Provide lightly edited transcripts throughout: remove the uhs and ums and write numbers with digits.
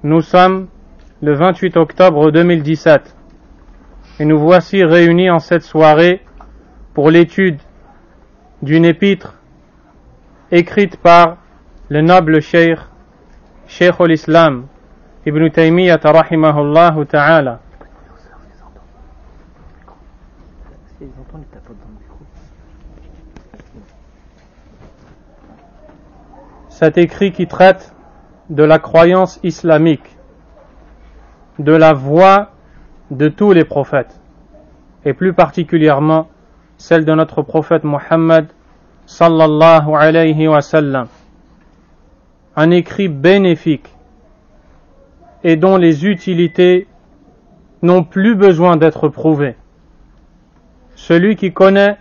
Nous sommes le 28 octobre 2017 et nous voici réunis en cette soirée pour l'étude d'une épître écrite par le noble Cheikh al-Islam Ibn Taymiyyah rahimahullah ta'ala. Cet écrit qui traite de la croyance islamique, de la voie de tous les prophètes, et plus particulièrement celle de notre prophète Muhammad sallallahu alayhi wa sallam. Un écrit bénéfique et dont les utilités n'ont plus besoin d'être prouvées. Celui qui connaît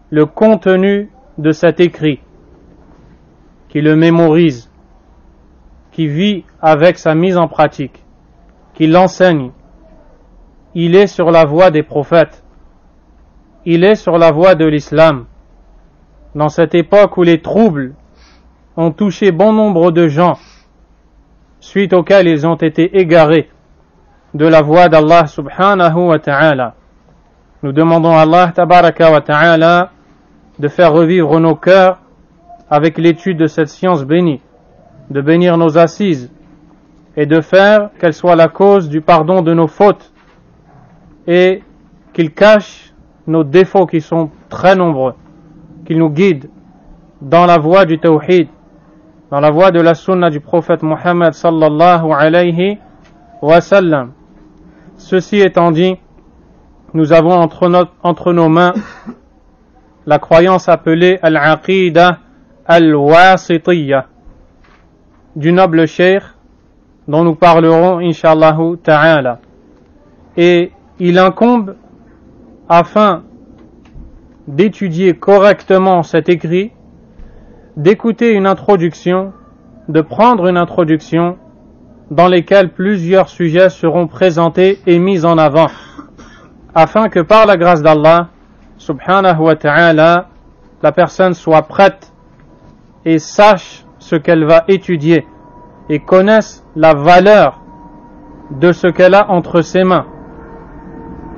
le contenu de cet écrit, qui le mémorise, qui vit avec sa mise en pratique, qui l'enseigne, il est sur la voie des prophètes, il est sur la voie de l'islam. Dans cette époque où les troubles ont touché bon nombre de gens, suite auxquels ils ont été égarés de la voie d'Allah subhanahu wa ta'ala. Nous demandons à Allah tabaraka wa ta'ala de faire revivre nos cœurs avec l'étude de cette science bénie, de bénir nos assises et de faire qu'elle soit la cause du pardon de nos fautes et qu'il cache nos défauts qui sont très nombreux, qu'il nous guide dans la voie du tawhid, dans la voie de la sunna du prophète Muhammad sallallahu alayhi wa sallam. Ceci étant dit, nous avons entre nos mains la croyance appelée al-aqidah al-wasitiyya du noble cheikh dont nous parlerons inshallah ta'ala. Et il incombe, afin d'étudier correctement cet écrit, d'écouter une introduction, de prendre une introduction dans lesquelles plusieurs sujets seront présentés et mis en avant, afin que par la grâce d'Allah subhanahu wa ta'ala, la personne soit prête et sache ce qu'elle va étudier et connaisse la valeur de ce qu'elle a entre ses mains.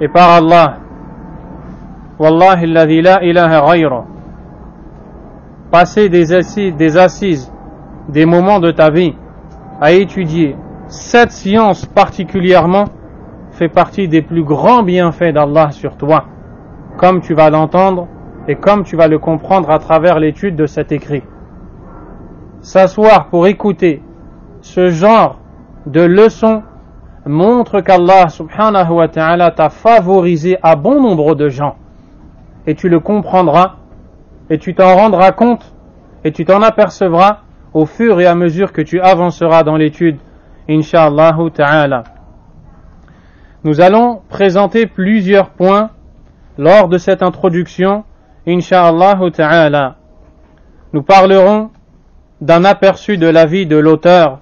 Et par Allah, Wallahi alladhi la ilaha ghayra, passer des assises, des moments de ta vie à étudier cette science particulièrement fait partie des plus grands bienfaits d'Allah sur toi, comme tu vas l'entendre et comme tu vas le comprendre à travers l'étude de cet écrit. S'asseoir pour écouter ce genre de leçons montre qu'Allah subhanahu wa ta'ala t'a favorisé à bon nombre de gens, et tu le comprendras et tu t'en rendras compte et tu t'en apercevras au fur et à mesure que tu avanceras dans l'étude, insha'Allah ta'ala. Nous allons présenter plusieurs points lors de cette introduction, insha'Allah ta'ala. Nous parlerons d'un aperçu de la vie de l'auteur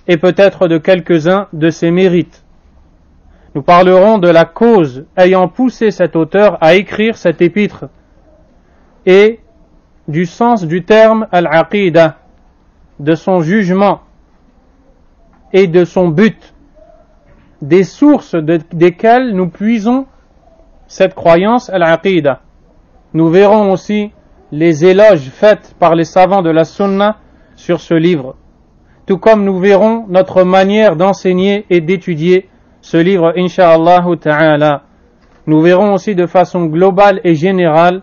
et peut-être de quelques-uns de ses mérites. Nous parlerons de la cause ayant poussé cet auteur à écrire cet épître et du sens du terme al-aqidah, de son jugement et de son but, des sources desquelles nous puisons cette croyance al-aqidah. Nous verrons aussi les éloges faits par les savants de la sunna sur ce livre, tout comme nous verrons notre manière d'enseigner et d'étudier ce livre, insha'Allah ta'ala. Nous verrons aussi de façon globale et générale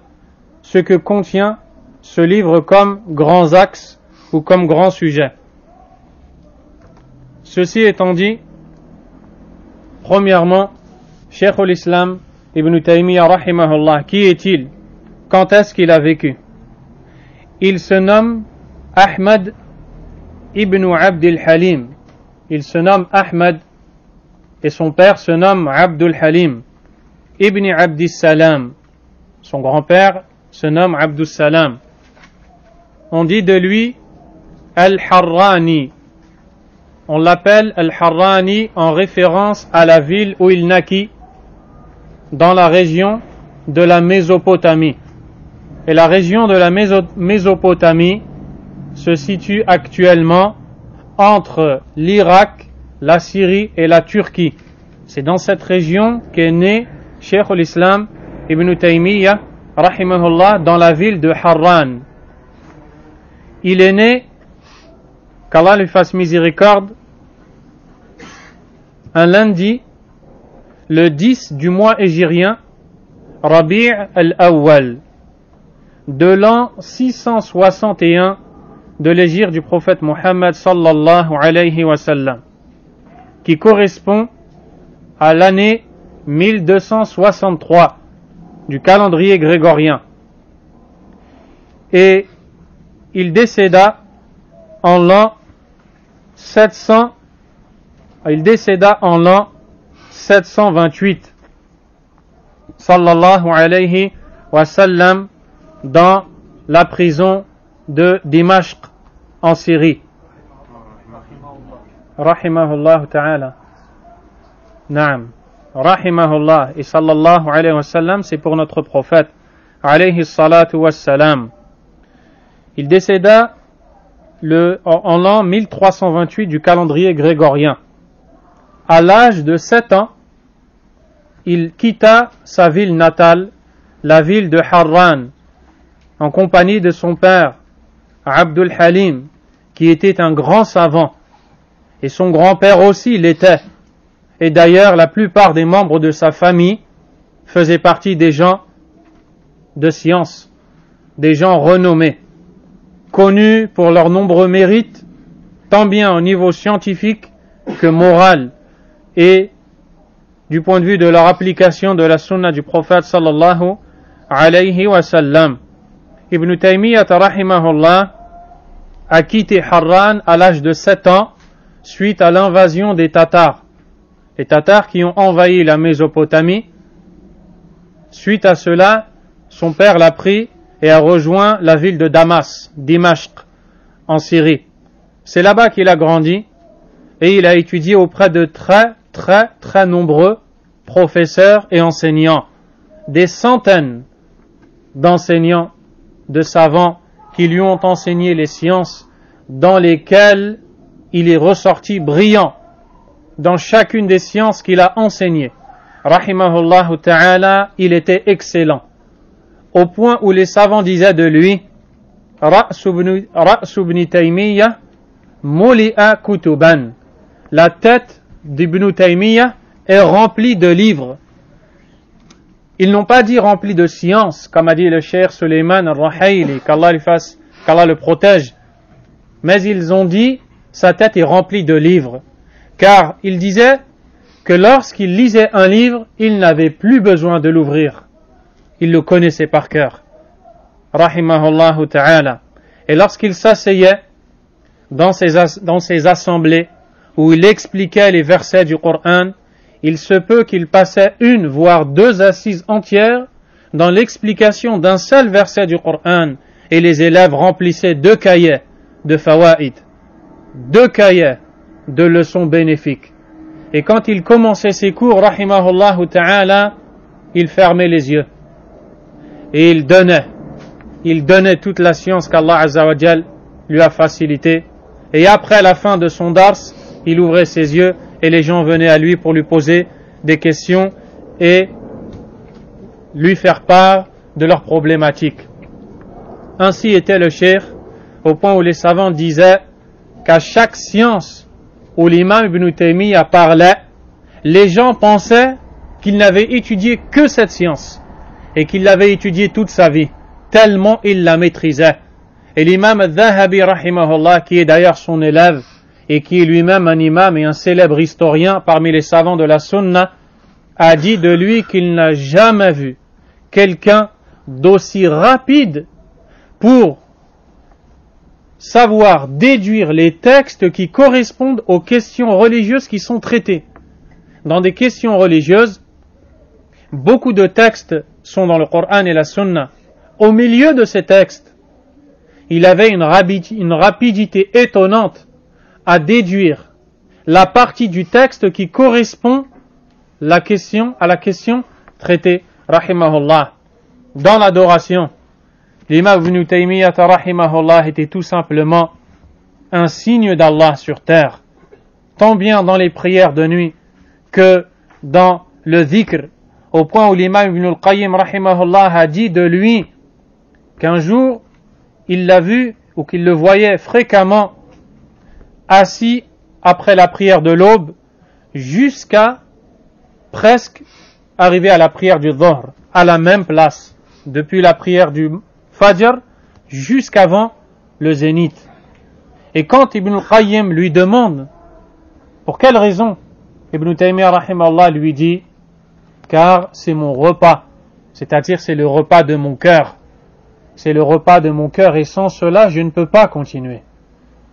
ce que contient ce livre comme grands axes ou comme grands sujets. Ceci étant dit, premièrement, Cheikh al-Islam Ibn Taymiyyah rahimahullah, qui est-il? Quand est-ce qu'il a vécu? Il se nomme Ahmad ibn Abdul Halim. Il se nomme Ahmad et son père se nomme Abdul Halim ibn Abdis Salam. Son grand-père se nomme Abdus Salam. On dit de lui Al-Harrani. On l'appelle Al-Harrani en référence à la ville où il naquit, dans la région de la Mésopotamie. Et la région de la Mésopotamie se situe actuellement entre l'Irak la Syrie et la Turquie. C'est dans cette région qu'est né Cheikh al-Islam Ibn Taymiyyah, rahimahullah, dans la ville de Harran. Il est né, qu'Allah lui fasse miséricorde, un lundi, le 10 du mois hégirien, Rabi' al-Awwal, de l'an 661 de l'hégire du prophète Mohammed sallallahu alayhi wa sallam, qui correspond à l'année 1263 du calendrier grégorien. Et il décéda en l'an 728 sallallahu alayhi wa sallam dans la prison de Dimashq en Syrie. Rahimahullah ta'ala. Naam. Rahimahullah et sallallahu alayhi wa sallam, c'est pour notre prophète alayhi salatu wa salam. Il décéda en l'an 1328 du calendrier grégorien. À l'âge de 7 ans, il quitta sa ville natale, la ville de Harran, en compagnie de son père, Abdul Halim, qui était un grand savant, et son grand-père aussi l'était. Et d'ailleurs, la plupart des membres de sa famille faisaient partie des gens de science, des gens renommés, connus pour leurs nombreux mérites, tant bien au niveau scientifique que moral, et du point de vue de leur application de la sunna du prophète sallallahu alayhi wa sallam. Ibn Taymiyyah rahimahullah a quitté Harran à l'âge de 7 ans suite à l'invasion des Tatars. Les Tatars qui ont envahi la Mésopotamie. Suite à cela, son père l'a pris et a rejoint la ville de Damas, Dimashq, en Syrie. C'est là-bas qu'il a grandi et il a étudié auprès de très nombreux professeurs et enseignants. Des centaines d'enseignants, de savants qui lui ont enseigné les sciences dans lesquelles il est ressorti brillant dans chacune des sciences qu'il a enseignées. Rahimahullah ta'ala, il était excellent. Au point où les savants disaient de lui, Ra'su ibn Taymiyyah muli'a kutuban. La tête d'Ibn Taymiyyah est remplie de livres. Ils n'ont pas dit remplie de science, comme a dit le cheikh Suleiman al-Rahayli, qu'Allah le protège. Mais ils ont dit, sa tête est remplie de livres. Car il disait que lorsqu'il lisait un livre, il n'avait plus besoin de l'ouvrir. Il le connaissait par cœur. Rahimahullah ta'ala. Et lorsqu'il s'asseyait dans ses assemblées, où il expliquait les versets du Coran, il se peut qu'il passait 1 voire 2 assises entières dans l'explication d'un seul verset du Coran, et les élèves remplissaient 2 cahiers de fawaïd, 2 cahiers de leçons bénéfiques. Et quand il commençait ses cours, rahimahullah ta'ala, il fermait les yeux et il donnait toute la science qu'Allah azza wa jal lui a facilitée. Et après la fin de son dars, il ouvrait ses yeux et les gens venaient à lui pour lui poser des questions et lui faire part de leurs problématiques. Ainsi était le cheikh, au point où les savants disaient qu'à chaque science où l'imam Ibn Taymiyyah parlait, les gens pensaient qu'il n'avait étudié que cette science et qu'il l'avait étudiée toute sa vie, tellement il la maîtrisait. Et l'imam al-Dhahabi rahimahullah, qui est d'ailleurs son élève et qui est lui-même un imam et un célèbre historien parmi les savants de la sunna, a dit de lui qu'il n'a jamais vu quelqu'un d'aussi rapide pour savoir déduire les textes qui correspondent aux questions religieuses qui sont traitées. Dans des questions religieuses, beaucoup de textes sont dans le Coran et la Sunna. Au milieu de ces textes, il avait une rapidité étonnante à déduire la partie du texte qui correspond à la question traitée. Rahimahullah. Dans l'adoration, l'imam Ibn Taymiyyah rahimahullah était tout simplement un signe d'Allah sur terre. tant bien dans les prières de nuit que dans le dhikr, au point où l'imam Ibn al-Qayyim rahimahullah a dit de lui qu'un jour il l'a vu ou qu'il le voyait fréquemment assis après la prière de l'aube jusqu'à presque arriver à la prière du Dhuhr, à la même place, depuis la prière du Fajr jusqu'avant le zénith. Et quand Ibn al-Qayyim lui demande pour quelle raison, Ibn Taymiyyah rahimahullah lui dit car c'est mon repas, c'est-à-dire c'est le repas de mon cœur. C'est le repas de mon cœur et sans cela je ne peux pas continuer.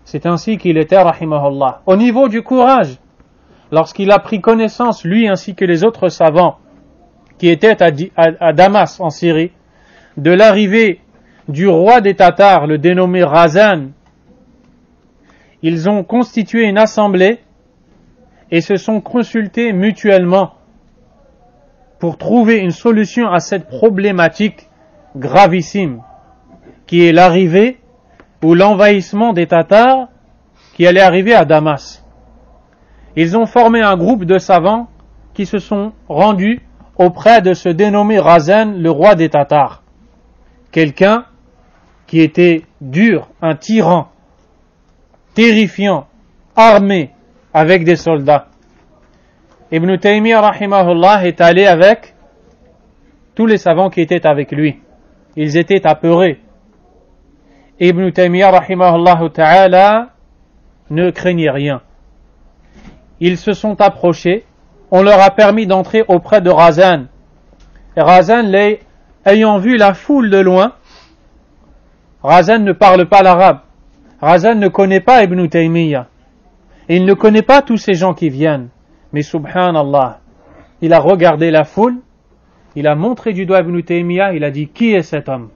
C'est ainsi qu'il était rahimahullah. Au niveau du courage, lorsqu'il a pris connaissance, lui ainsi que les autres savants qui étaient à Damas en Syrie, de l'arrivée du roi des Tatars, le dénommé Razan, ils ont constitué une assemblée et se sont consultés mutuellement pour trouver une solution à cette problématique gravissime qui est l'arrivée ou l'envahissement des Tatars qui allait arriver à Damas. Ils ont formé un groupe de savants qui se sont rendus auprès de ce dénommé Razan, le roi des Tatars. Quelqu'un qui était dur, un tyran, terrifiant, armé, avec des soldats. Ibn Taymiyyah rahimahullah est allé avec tous les savants qui étaient avec lui. Ils étaient apeurés. Ibn Taymiyyah rahimahullah ta'ala ne craignait rien. Ils se sont approchés, on leur a permis d'entrer auprès de Razan. Et Razan, ayant vu la foule de loin, Razan ne parle pas l'arabe. Razan ne connaît pas Ibn Taymiyyah. Et il ne connaît pas tous ces gens qui viennent. Mais subhanallah, il a regardé la foule, il a montré du doigt Ibn Taymiyyah, il a dit qui est cet homme?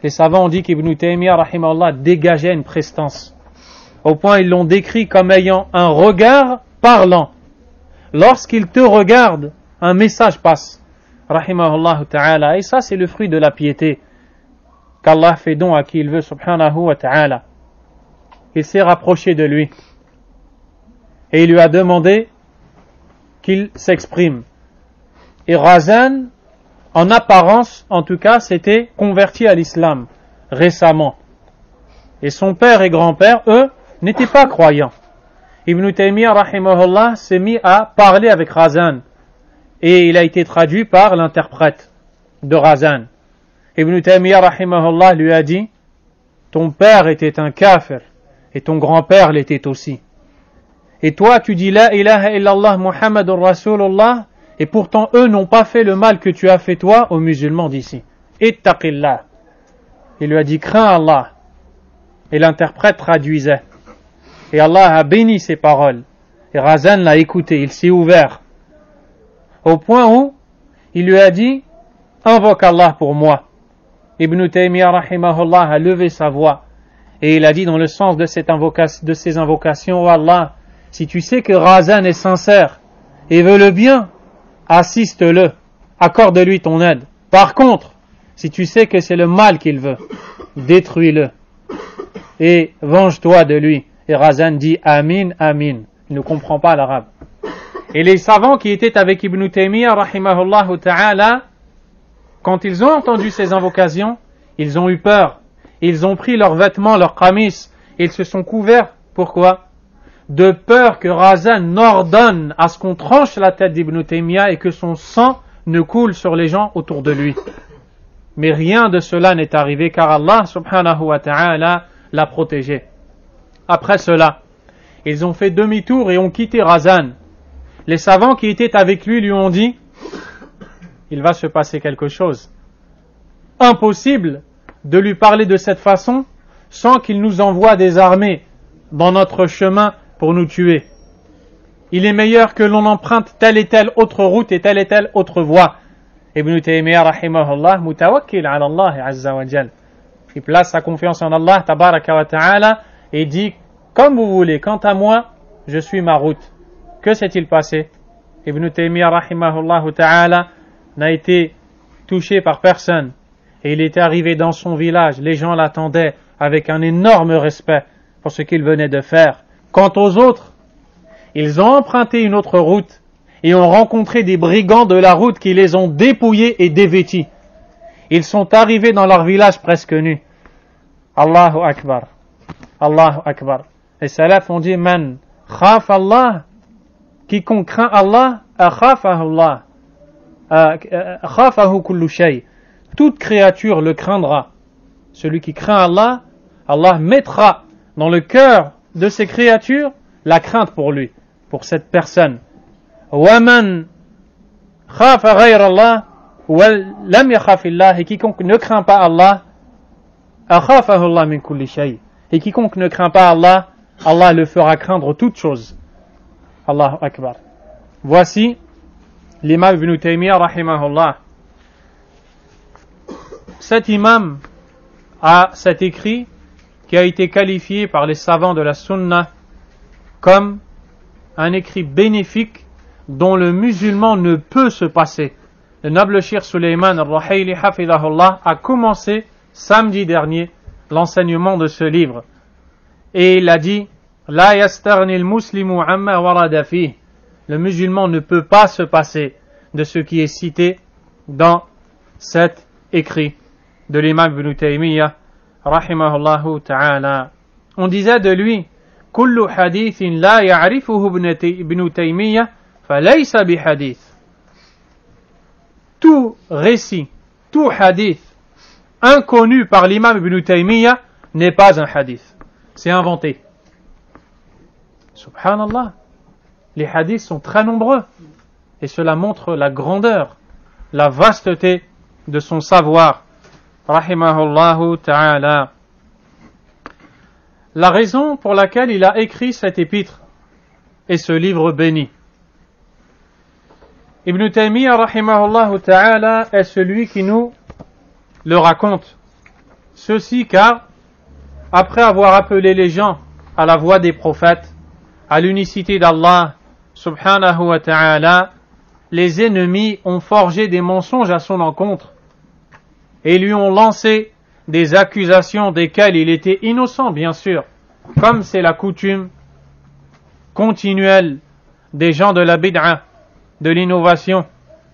Les savants ont dit qu'Ibn Taymiyyah rahimahullah dégageait une prestance. Au point ils l'ont décrit comme ayant un regard parlant. Lorsqu'il te regarde, un message passe. Rahimahullah ta'ala. Et ça c'est le fruit de la piété qu'Allah fait don à qui il veut subhanahu wa ta'ala. Il s'est rapproché de lui et il lui a demandé qu'il s'exprime. Et Razan, en apparence, en tout cas, s'était converti à l'islam récemment. Et son père et grand-père, eux, n'étaient pas croyants. Ibn Taymiyyah, rahimahullah, s'est mis à parler avec Razan. Et il a été traduit par l'interprète de Razan. Ibn Taymiyyah, rahimahullah, lui a dit, ton père était un kafir, et ton grand-père l'était aussi. Et toi, tu dis la ilaha illallah Muhammadur Rasulullah, et pourtant eux n'ont pas fait le mal que tu as fait toi aux musulmans d'ici. Ittaqillah. Il lui a dit, crains Allah. Et l'interprète traduisait. Et Allah a béni ses paroles. Et Razan l'a écouté, il s'est ouvert. Au point où il lui a dit, invoque Allah pour moi. Ibn Taymiyyah rahimahullah a levé sa voix. Et il a dit dans le sens de ces invocations, oh Allah, si tu sais que Razan est sincère et veut le bien, assiste-le, accorde-lui ton aide. Par contre, si tu sais que c'est le mal qu'il veut, détruis-le et venge-toi de lui. Et Razan dit Amin, Amin. Il ne comprend pas l'arabe. Et les savants qui étaient avec Ibn Taymiyyah, rahimahullah ta'ala, quand ils ont entendu ces invocations, ils ont eu peur. Ils ont pris leurs vêtements, leurs qamis, et ils se sont couverts. Pourquoi? De peur que Razan n'ordonne à ce qu'on tranche la tête d'Ibn Taymiyyah et que son sang ne coule sur les gens autour de lui. Mais rien de cela n'est arrivé car Allah subhanahu wa ta'ala l'a protégé. Après cela, ils ont fait demi-tour et ont quitté Razan. Les savants qui étaient avec lui ont dit il va se passer quelque chose. Impossible de lui parler de cette façon sans qu'il nous envoie des armées dans notre chemin pour nous tuer. Il est meilleur que l'on emprunte telle et telle autre route et telle autre voie. Ibn Taymiyyah rahimahullah mutawakkil ala Allah azza wa jal. Il place sa confiance en Allah tabaraka wa ta'ala et dit comme vous voulez, quant à moi, je suis ma route. Que s'est-il passé? Ibn Taymiyyah rahimahullah ta'ala n'a été touché par personne et il était arrivé dans son village. Les gens l'attendaient avec un énorme respect pour ce qu'il venait de faire. Quant aux autres, Ils ont emprunté une autre route et ont rencontré des brigands de la route qui les ont dépouillés et dévêtis. Ils sont arrivés dans leur village presque nus. Allahu Akbar. Allahu Akbar. Les salafs ont dit, Man khaf Allah, quiconque craint Allah, akhafahu Allah. Akhafahu kullu shay. Toute créature le craindra. Celui qui craint Allah, Allah mettra dans le cœur de ces créatures la crainte pour lui, pour cette personne. وَمَنْ خَافَ غَيْرَ اللَّهِ وَلَمْ يَخَافِ اللَّهِ. Et quiconque ne craint pas Allah, أَخَافَهُ اللَّهُ مِنْ كُلِّ شَيْءٍ. Et quiconque ne craint pas Allah, Allah le fera craindre toutes choses. Allahu Akbar. Voici l'imam Ibn Taymiyyah rahimahullah. Cet imam a cet écrit qui a été qualifié par les savants de la Sunna comme un écrit bénéfique dont le musulman ne peut se passer. Le noble Cheikh Suleiman al-Rahayli hafidahullah a commencé samedi dernier l'enseignement de ce livre. Et il a dit, La yastarni al-muslimu amma warada fih. Le musulman ne peut pas se passer de ce qui est cité dans cet écrit de l'imam Ibn Taymiyyah rahimahullahu ta'ala. On disait de lui, Kullu hadithin la ya'rifuhu Ibn Taymiyyah falaysa bihadith. Tout récit, tout hadith inconnu par l'imam Ibn Taymiyyah n'est pas un hadith. C'est inventé. Subhanallah. Les hadiths sont très nombreux. Et cela montre la grandeur, la vasteté de son savoir. Rahimahullahu ta'ala. La raison pour laquelle il a écrit cet épître et ce livre béni. Ibn Taymiyyah rahimahullahu ta'ala est celui qui nous le raconte. Ceci car, après avoir appelé les gens à la voie des prophètes, à l'unicité d'Allah subhanahu wa ta'ala, les ennemis ont forgé des mensonges à son encontre et lui ont lancé des accusations desquelles il était innocent, bien sûr, comme c'est la coutume continuelle des gens de la bid'a, de l'innovation,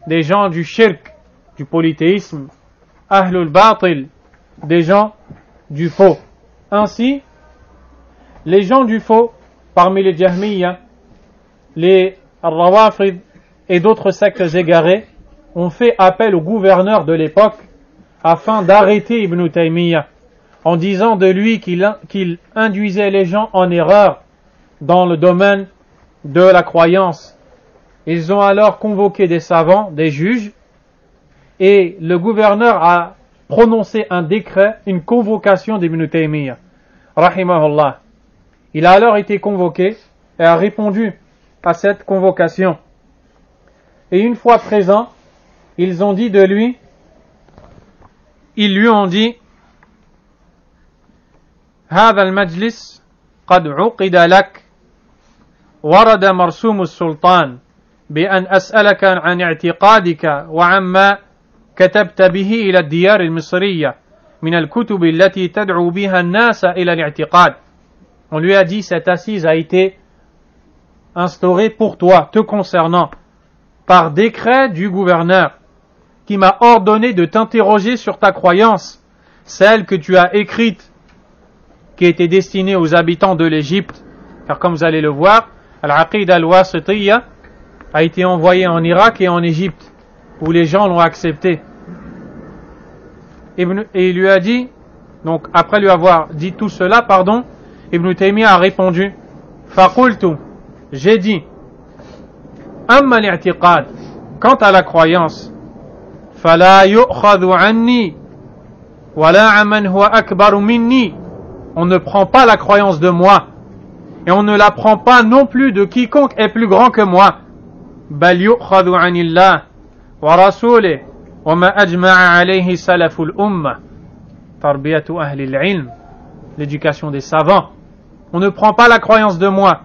des gens du shirk, du polythéisme, ahlul batil, des gens du faux. Ainsi, les gens du faux, parmi les Jahmiyyah, les Rawafid et d'autres sectes égarées, ont fait appel au gouverneur de l'époque afin d'arrêter Ibn Taymiyyah, en disant de lui qu'il induisait les gens en erreur dans le domaine de la croyance. Ils ont alors convoqué des savants, des juges, et le gouverneur a prononcé un décret, une convocation d'Ibn Taymiyyah, rahimahullah. Il a alors été convoqué et a répondu à cette convocation. Et une fois présent, ils ont dit de lui, ils lui ont dit, هذا المجلس قد عقد لك ورد مرسوم السلطان بأن أسألك عن اعتقادك وعما كتبت به إلى الديار المصرية من الكتب التي تدعو بها الناس إلى الاعتقاد. On lui a dit, cette assise a été instaurée pour toi, te concernant, par décret du gouverneur, qui m'a ordonné de t'interroger sur ta croyance, celle que tu as écrite, qui était destinée aux habitants de l'Égypte, car comme vous allez le voir, Al-Aqid al-Wasitiyya a été envoyé en Irak et en Égypte, où les gens l'ont accepté. Et il lui a dit, donc après lui avoir dit tout cela, Ibn Taymiyyah a répondu, Faqultu, j'ai dit, Amma al-i'tiqad, quant à la croyance, Fala yu'khadhu anni, wala amman huwa akbaru minni. On ne prend pas la croyance de moi, et on ne la prend pas non plus de quiconque est plus grand que moi. Bal yu'khadhu anillah, wa rasulih, wa ma ajma'a alayhi salaful ummah. Tarbiyatu ahli al-ilm, l'éducation des savants. On ne prend pas la croyance de moi,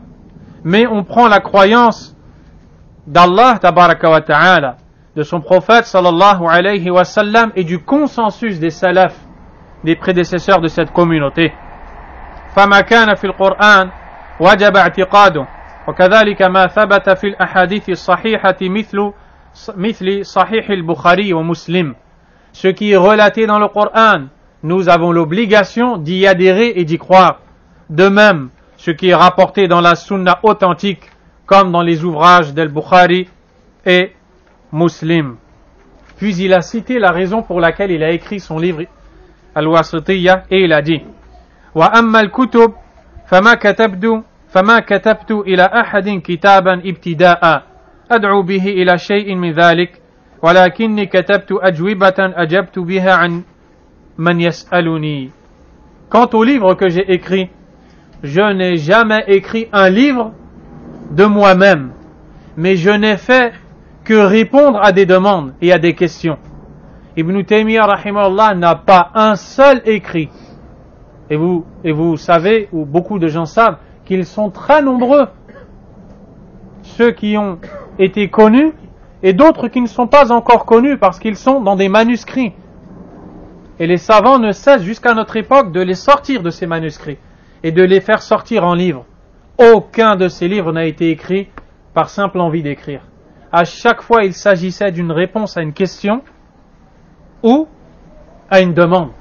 mais on prend la croyance d'Allah tabaraka wa ta'ala, de son prophète sallallahu alayhi wa sallam et du consensus des salafs, des prédécesseurs de cette communauté. فما كان في القرآن وجب اعتقاده وكذلك ما ثبت في الأحاديث الصحيحة مثل صحيح البخاري ومسلم. Ce qui est relaté dans le Coran, nous avons l'obligation d'y adhérer et d'y croire. De même, ce qui est rapporté dans la sunna authentique, comme dans les ouvrages d'Al-Bukhari et Muslim. Puis il a cité la raison pour laquelle il a écrit son livre Al-Wasitiyya et il a dit وأما الكتب فما كتبت إلى أحد كتابا ابتداء أدعو به إلى شيء من ذلك ولكني كتبت أجوبة أجبت بها عن من يسألني. Quant au livre que j'ai écrit, je n'ai jamais écrit un livre de moi-même, mais je n'ai fait que répondre à des demandes et à des questions. Ibn Taymiyyah rahimahullah n'a pas un seul écrit. Et vous savez, ou beaucoup de gens savent, qu'ils sont très nombreux, ceux qui ont été connus, et d'autres qui ne sont pas encore connus parce qu'ils sont dans des manuscrits. Et les savants ne cessent jusqu'à notre époque de les sortir de ces manuscrits et de les faire sortir en livres. Aucun de ces livres n'a été écrit par simple envie d'écrire. À chaque fois, il s'agissait d'une réponse à une question ou à une demande.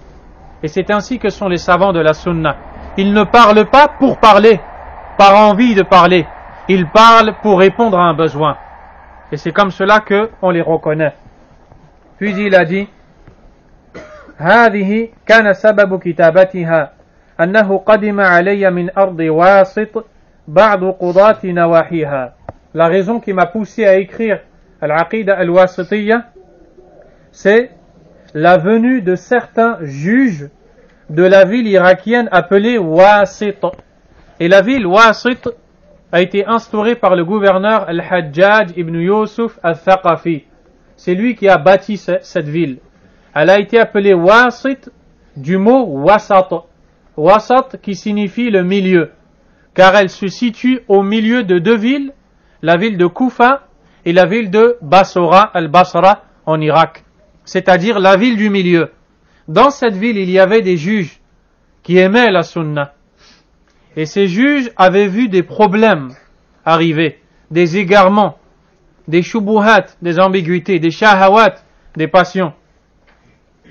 Et c'est ainsi que sont les savants de la sunna. Ils ne parlent pas pour parler, par envie de parler. Ils parlent pour répondre à un besoin. Et c'est comme cela qu'on les reconnaît. Puis il a dit هذه كان سبب كتابتها أنه قدم علي من أرض واسط بعض قضاة نواحيها. La raison qui m'a poussé à écrire Al-Aqida Al-Wasitiyya, c'est la venue de certains juges de la ville irakienne appelée Wasit. Et la ville Wasit a été instaurée par le gouverneur Al-Hajjaj ibn Yusuf al-Thaqafi. C'est lui qui a bâti cette ville. Elle a été appelée Wasit du mot Wasat. Wasat qui signifie le milieu, car elle se situe au milieu de deux villes, la ville de Koufa et la ville de Basra, al-Basra en Irak, c'est-à-dire la ville du milieu. Dans cette ville, il y avait des juges qui aimaient la sunna. Et ces juges avaient vu des problèmes arriver, des égarements, des shubuhat, des ambiguïtés, des shahawat, des passions.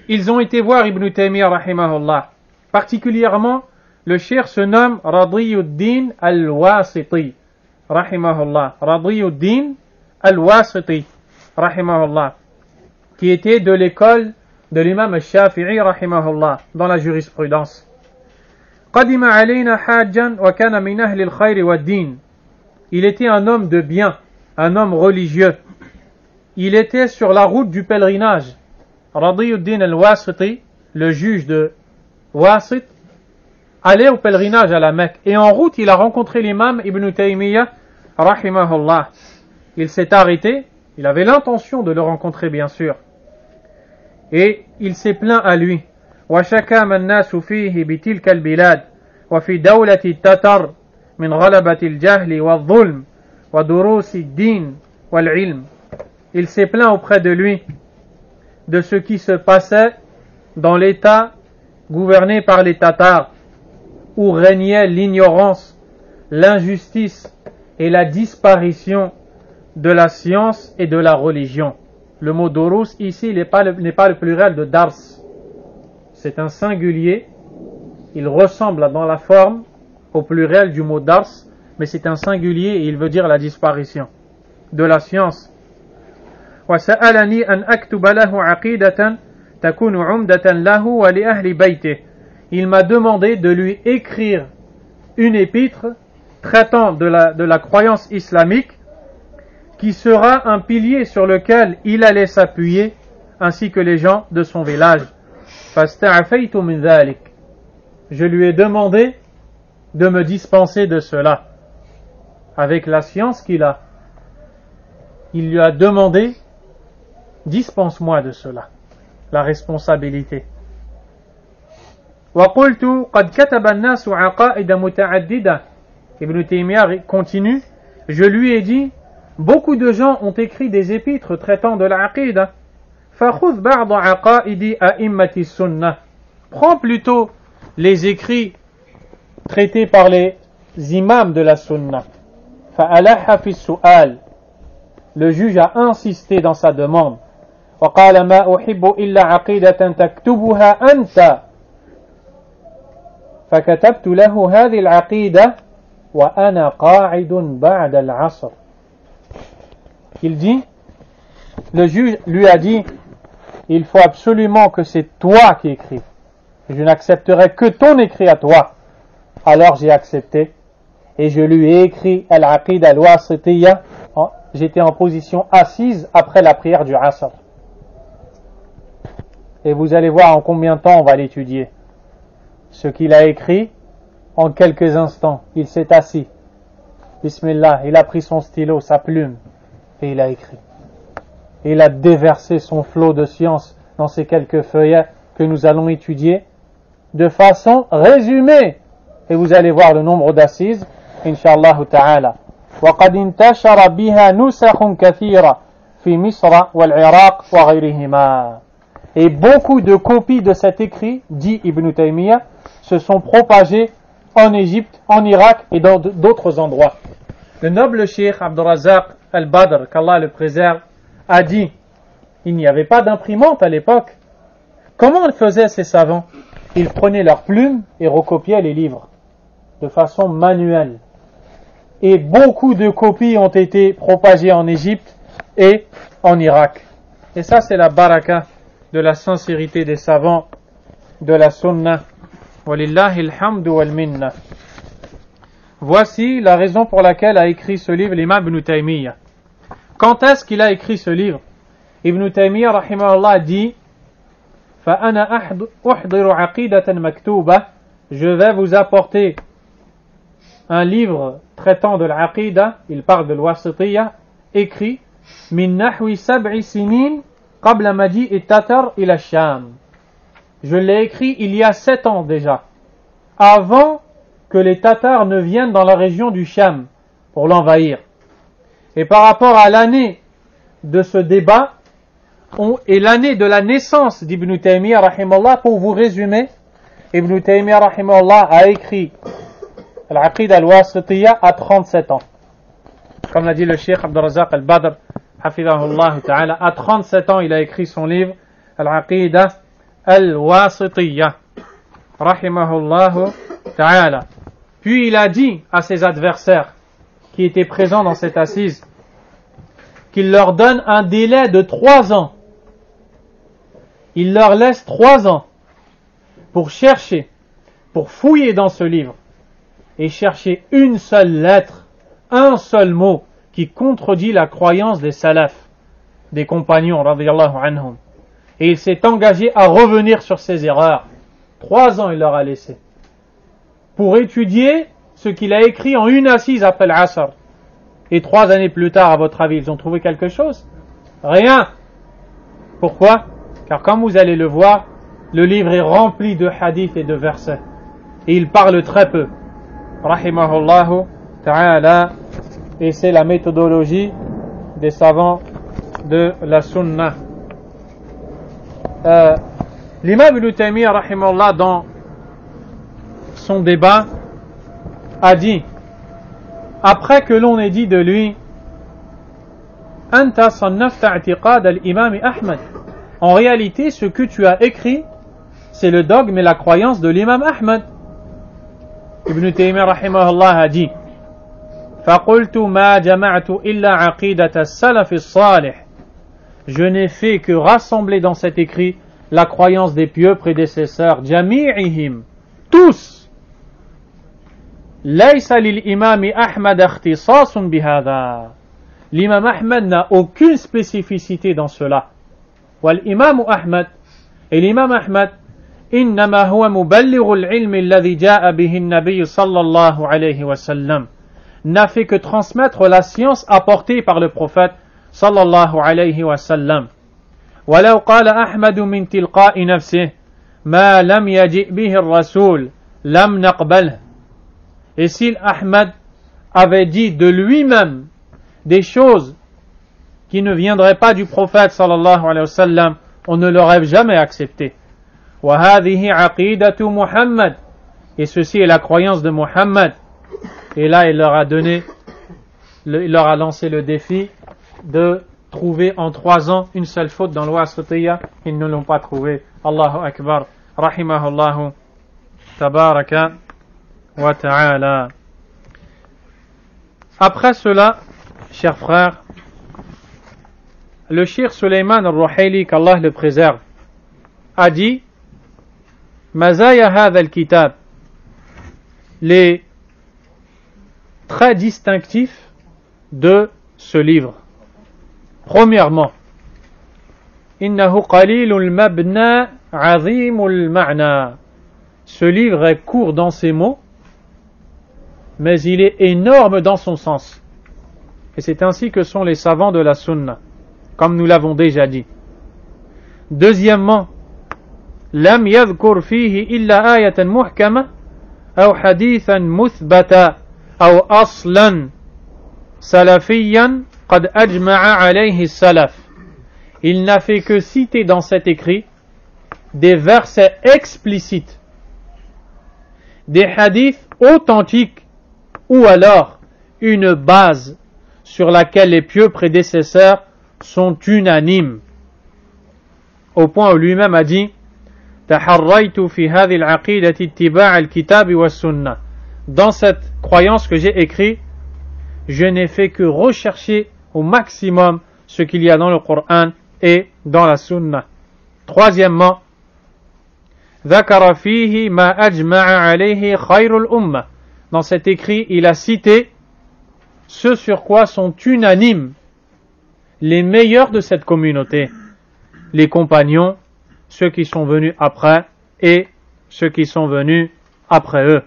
Ils ont été voir Ibn Taymiyyah rahimahullah. Particulièrement, le cheikh se nomme Radiyuddin al-Wasiti rahimahullah. Radiyuddin al-Wasiti rahimahullah, qui était de l'école de l'imam al-Shafi'i rahimahullah dans la jurisprudence. قدم علينا حاجا وكان من أهل الخير والدين. Il était un homme de bien, un homme religieux. Il était sur la route du pèlerinage. Radiyuddin al-Wasiti, le juge de Wasit, allait au pèlerinage à la Mecque. Et en route, il a rencontré l'imam Ibn Taymiyyah rahimahullah. Il s'est arrêté, il avait l'intention de le rencontrer bien sûr. Et il s'est plaint à lui. وشكى ما الناس فيه بتلك البلاد وفي دولة التتر من غلبة الجهل والظلم ودروس الدين والعلم. Il s'est plaint auprès de lui de ce qui se passait dans l'État gouverné par les Tatars, où régnait l'ignorance, l'injustice et la disparition de la science et de la religion. Le mot durus ici n'est pas le pluriel de dars. C'est un singulier, il ressemble dans la forme au pluriel du mot dars, mais c'est un singulier et il veut dire la disparition de la science. وسألني أن أكتب له عقيدة تكون عمدة له ولأهل بيته. Il m'a demandé de lui écrire une épître traitant de la croyance islamique qui sera un pilier sur lequel il allait s'appuyer ainsi que les gens de son village. فاستعفيت من ذلك. Je lui ai demandé de me dispenser de cela. Avec la science qu'il a, il lui a demandé: dispense-moi de cela, la responsabilité. وقلت قد كتب الناس عقائد متعددة. Ibn Taymiyyah continue: je lui ai dit, beaucoup de gens ont écrit des épîtres traitant de l'aqida. فخذ بعض عقائد أئمة السنة. Prends plutôt les écrits traités par les imams de la sunna. فألح في السؤال. Le juge a insisté dans sa demande. وقال ما أحب إلا عقيدة تكتبها أنت. فكتبت له هذه العقيدة وأنا قاعد بعد العصر. Il dit, le juge lui a dit, il faut absolument que c'est toi qui écrives. Je n'accepterai que ton écrit à toi. Alors j'ai accepté et je lui ai écrit Al-Aqida Al-Wasitiyya. J'étais en position assise après la prière du Asr. Et vous allez voir en combien de temps on va l'étudier. Ce qu'il a écrit, en quelques instants, il s'est assis. Bismillah, il a pris son stylo, sa plume, et il a écrit. Et il a déversé son flot de science dans ces quelques feuillets que nous allons étudier de façon résumée. Et vous allez voir le nombre d'assises, Inch'Allah ta'ala. وقد انتشر بها نسخ كثيرة في مصر والعراق وغيرهما. Et beaucoup de copies de cet écrit, dit Ibn Taymiyyah, se sont propagées en Égypte, en Irak et dans d'autres endroits. Le noble cheikh Abdurrazzaq al-Badr, qu'Allah le préserve, a dit, il n'y avait pas d'imprimante à l'époque. Comment faisaient ces savants? Ils prenaient leurs plumes et recopiaient les livres de façon manuelle. Et beaucoup de copies ont été propagées en Égypte et en Irak. Et ça, c'est la baraka de la sincérité des savants de la sunna. Walillahi alhamdu wal minna. Voici la raison pour laquelle a écrit ce livre l'imam Ibn Taymiyyah. Quand est-ce qu'il a écrit ce livre? Ibn Taymiyyah rahimahullah dit فَأَنَا أُحْضِرُ عَقِيدَةً مَكْتُوبَةً. Je vais vous apporter un livre traitant de l'Aqida, il parle de l'Wasitiyya, écrit min nahwi sab'i sinin qabla maji'i tatar ila Sham. Je l'ai écrit il y a 7 ans déjà, avant que les Tatars ne viennent dans la région du Sham pour l'envahir. Et par rapport à l'année de ce débat et l'année de la naissance d'Ibn Taymiyyah rahimahullah, pour vous résumer, Ibn Taymiyyah rahimahullah a écrit Al-Aqida Al-Wasitiyya à 37 ans. Comme l'a dit le cheikh Abdurrazzaq al-Badr, hafidhahullah ta'ala, à 37 ans il a écrit son livre Al-Aqida Al-Wasitiyya, rahimahullah ta'ala. Puis il a dit à ses adversaires qui étaient présents dans cette assise qu'il leur donne un délai de 3 ans. Il leur laisse 3 ans pour chercher, pour fouiller dans ce livre et chercher une seule lettre, un seul mot qui contredit la croyance des salafs, des compagnons radiyallahu anhum. Et il s'est engagé à revenir sur ses erreurs. 3 ans il leur a laissé pour étudier ce qu'il a écrit en une assise après l'Asr. Et 3 années plus tard, à votre avis, ils ont trouvé quelque chose? Rien. Pourquoi? Car comme vous allez le voir, le livre est rempli de hadiths et de versets. Et il parle très peu. Rahimahullahu ta'ala. Et c'est la méthodologie des savants de la sunna. L'imam Ibn Taymiyyah rahimahullah, dans son débat, a dit, après que l'on ait dit de lui Anta sannafta i'tiqad al-imam Ahmad, en réalité ce que tu as écrit c'est le dogme et la croyance de l'imam Ahmad. Ibn Taymiyyah rahimahullah a dit faqultu ma jama'tu illa aqidat as-salaf as-salih, je n'ai fait que rassembler dans cet écrit la croyance des pieux prédécesseurs, jami'ihim, tous. ليس للإمام أحمد اختصاص بهذا. L'imam Ahmad n'a aucune spécificité dans cela. والإمام أحمد, et l'imam Ahmad, إنما هو مبلغ العلم الذي جاء به النبي صلى الله عليه وسلم, n'a fait que transmettre la science apportée par le prophète صلى الله عليه وسلم. ولو قال أحمد من تلقاء نفسه ما لم يجئ به الرسول لم نقبله. Et si Ahmad avait dit de lui-même des choses qui ne viendraient pas du prophète sallallahu alayhi wa sallam, on ne l'aurait jamais accepté. وَهَذِهِ عَقِيدَةُ Muhammad, et ceci est la croyance de Muhammad. Et là il leur a donné il leur a lancé le défi de trouver en 3 ans une seule faute dans le Wasitiyya. Ils ne l'ont pas trouvé. Allahu Akbar. Rahimahullahu tabaraka wa ta'ala. Après cela, chers frères, le Cheikh Sulayman al-Ruhaili, qu'Allah le préserve, a dit Mazaya hadha al-kitab, les traits distinctifs de ce livre. Premièrement, innahu qalilul mabna azimul ma'na. Ce livre est court dans ses mots, mais il est énorme dans son sens. Et c'est ainsi que sont les savants de la sunna, comme nous l'avons déjà dit. Deuxièmement, lam yadhkur fihi illa ayatan muhkama aw hadithan muthbata aw aslan salafiyan qad ajma'a alayhi salaf. Il n'a fait que citer dans cet écrit des versets explicites, des hadiths authentiques, ou alors une base sur laquelle les pieux prédécesseurs sont unanimes, au point où lui-même a dit taharraytu fi hadhihi al-aqidati ittiba' al-kitab wa sunnah. Dans cette croyance que j'ai écrite, je n'ai fait que rechercher au maximum ce qu'il y a dans le Coran et dans la Sunna. Troisièmement, ذكر فيه ما أجمع عليه خير الأمة. Dans cet écrit, il a cité ce sur quoi sont unanimes les meilleurs de cette communauté, les compagnons, ceux qui sont venus après et ceux qui sont venus après eux.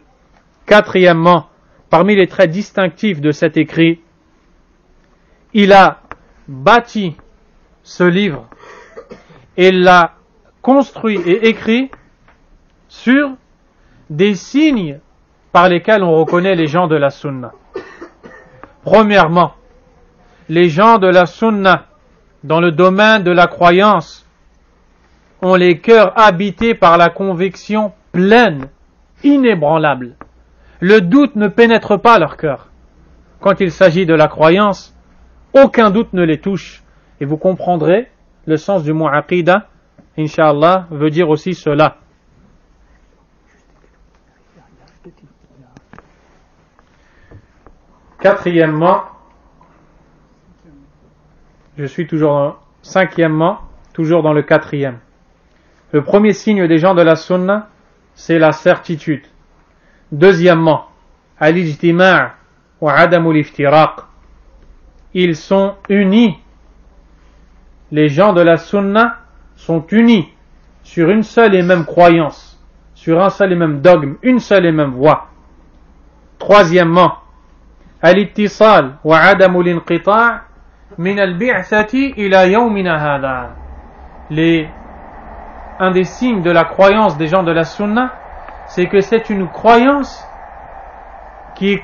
Quatrièmement, parmi les traits distinctifs de cet écrit, il a bâti ce livre et l'a construit et écrit sur des signes par lesquels on reconnaît les gens de la sunna. Premièrement, les gens de la sunna, dans le domaine de la croyance, ont les cœurs habités par la conviction pleine, inébranlable. Le doute ne pénètre pas leur cœur. Quand il s'agit de la croyance, aucun doute ne les touche. Et vous comprendrez, le sens du mot aqidah, Inch'Allah, veut dire aussi cela. Quatrièmement, cinquièmement, toujours dans le quatrième. Le premier signe des gens de la sunna, c'est la certitude. Deuxièmement, al-ijtima' wa adamul iftiraq. Ils sont unis. Les gens de la sunna sont unis sur une seule et même croyance, sur un seul et même dogme, une seule et même voie. Troisièmement, al-ittisal wa adamul inqita' min al-bi'thati ila yawmina hadha. Un des signes de la croyance des gens de la sunna, c'est que c'est une croyance qui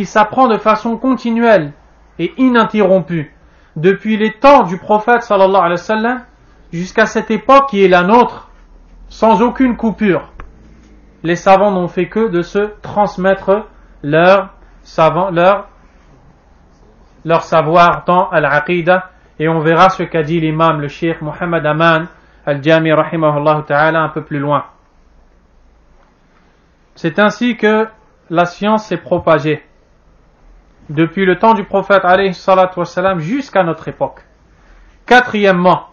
s'apprend de façon continuelle et ininterrompue depuis les temps du prophète sallallahu alayhi wa sallam jusqu'à cette époque qui est la nôtre, sans aucune coupure. Les savants n'ont fait que de se transmettre leur savoir dans al-aqidah, et on verra ce qu'a dit l'imam, le cheikh Muhammad Aman al-Jami rahimahullah ta'ala un peu plus loin. C'est ainsi que la science s'est propagée depuis le temps du prophète alayhi salatu wassalam jusqu'à notre époque. Quatrièmement,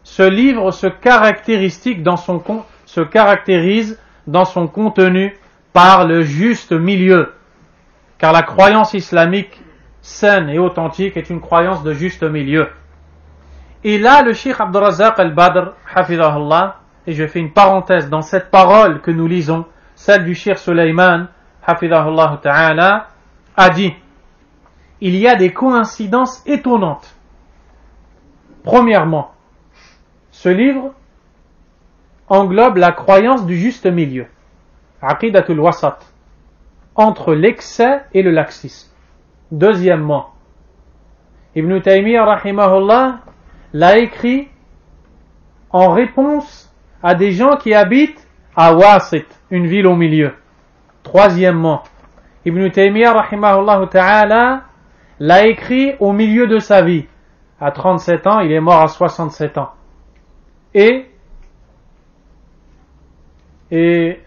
ce livre se caractérise dans son contenu par le juste milieu, car la croyance islamique saine et authentique est une croyance de juste milieu. Et là, le Cheikh Abdurrazzaq al-Badr, hafidahullah, et je fais une parenthèse dans cette parole que nous lisons, celle du Cheikh Sulayman, hafidahullah ta'ala, a dit, il y a des coïncidences étonnantes. Premièrement, ce livre englobe la croyance du juste milieu, aqidatul wasat, entre l'excès et le laxisme. Deuxièmement, Ibn Taymiyyah rahimahullah l'a écrit en réponse à des gens qui habitent à Wasit, une ville au milieu. Troisièmement, Ibn Taymiyyah rahimahullah ta'ala l'a écrit au milieu de sa vie. À 37 ans, il est mort à 67 ans. Et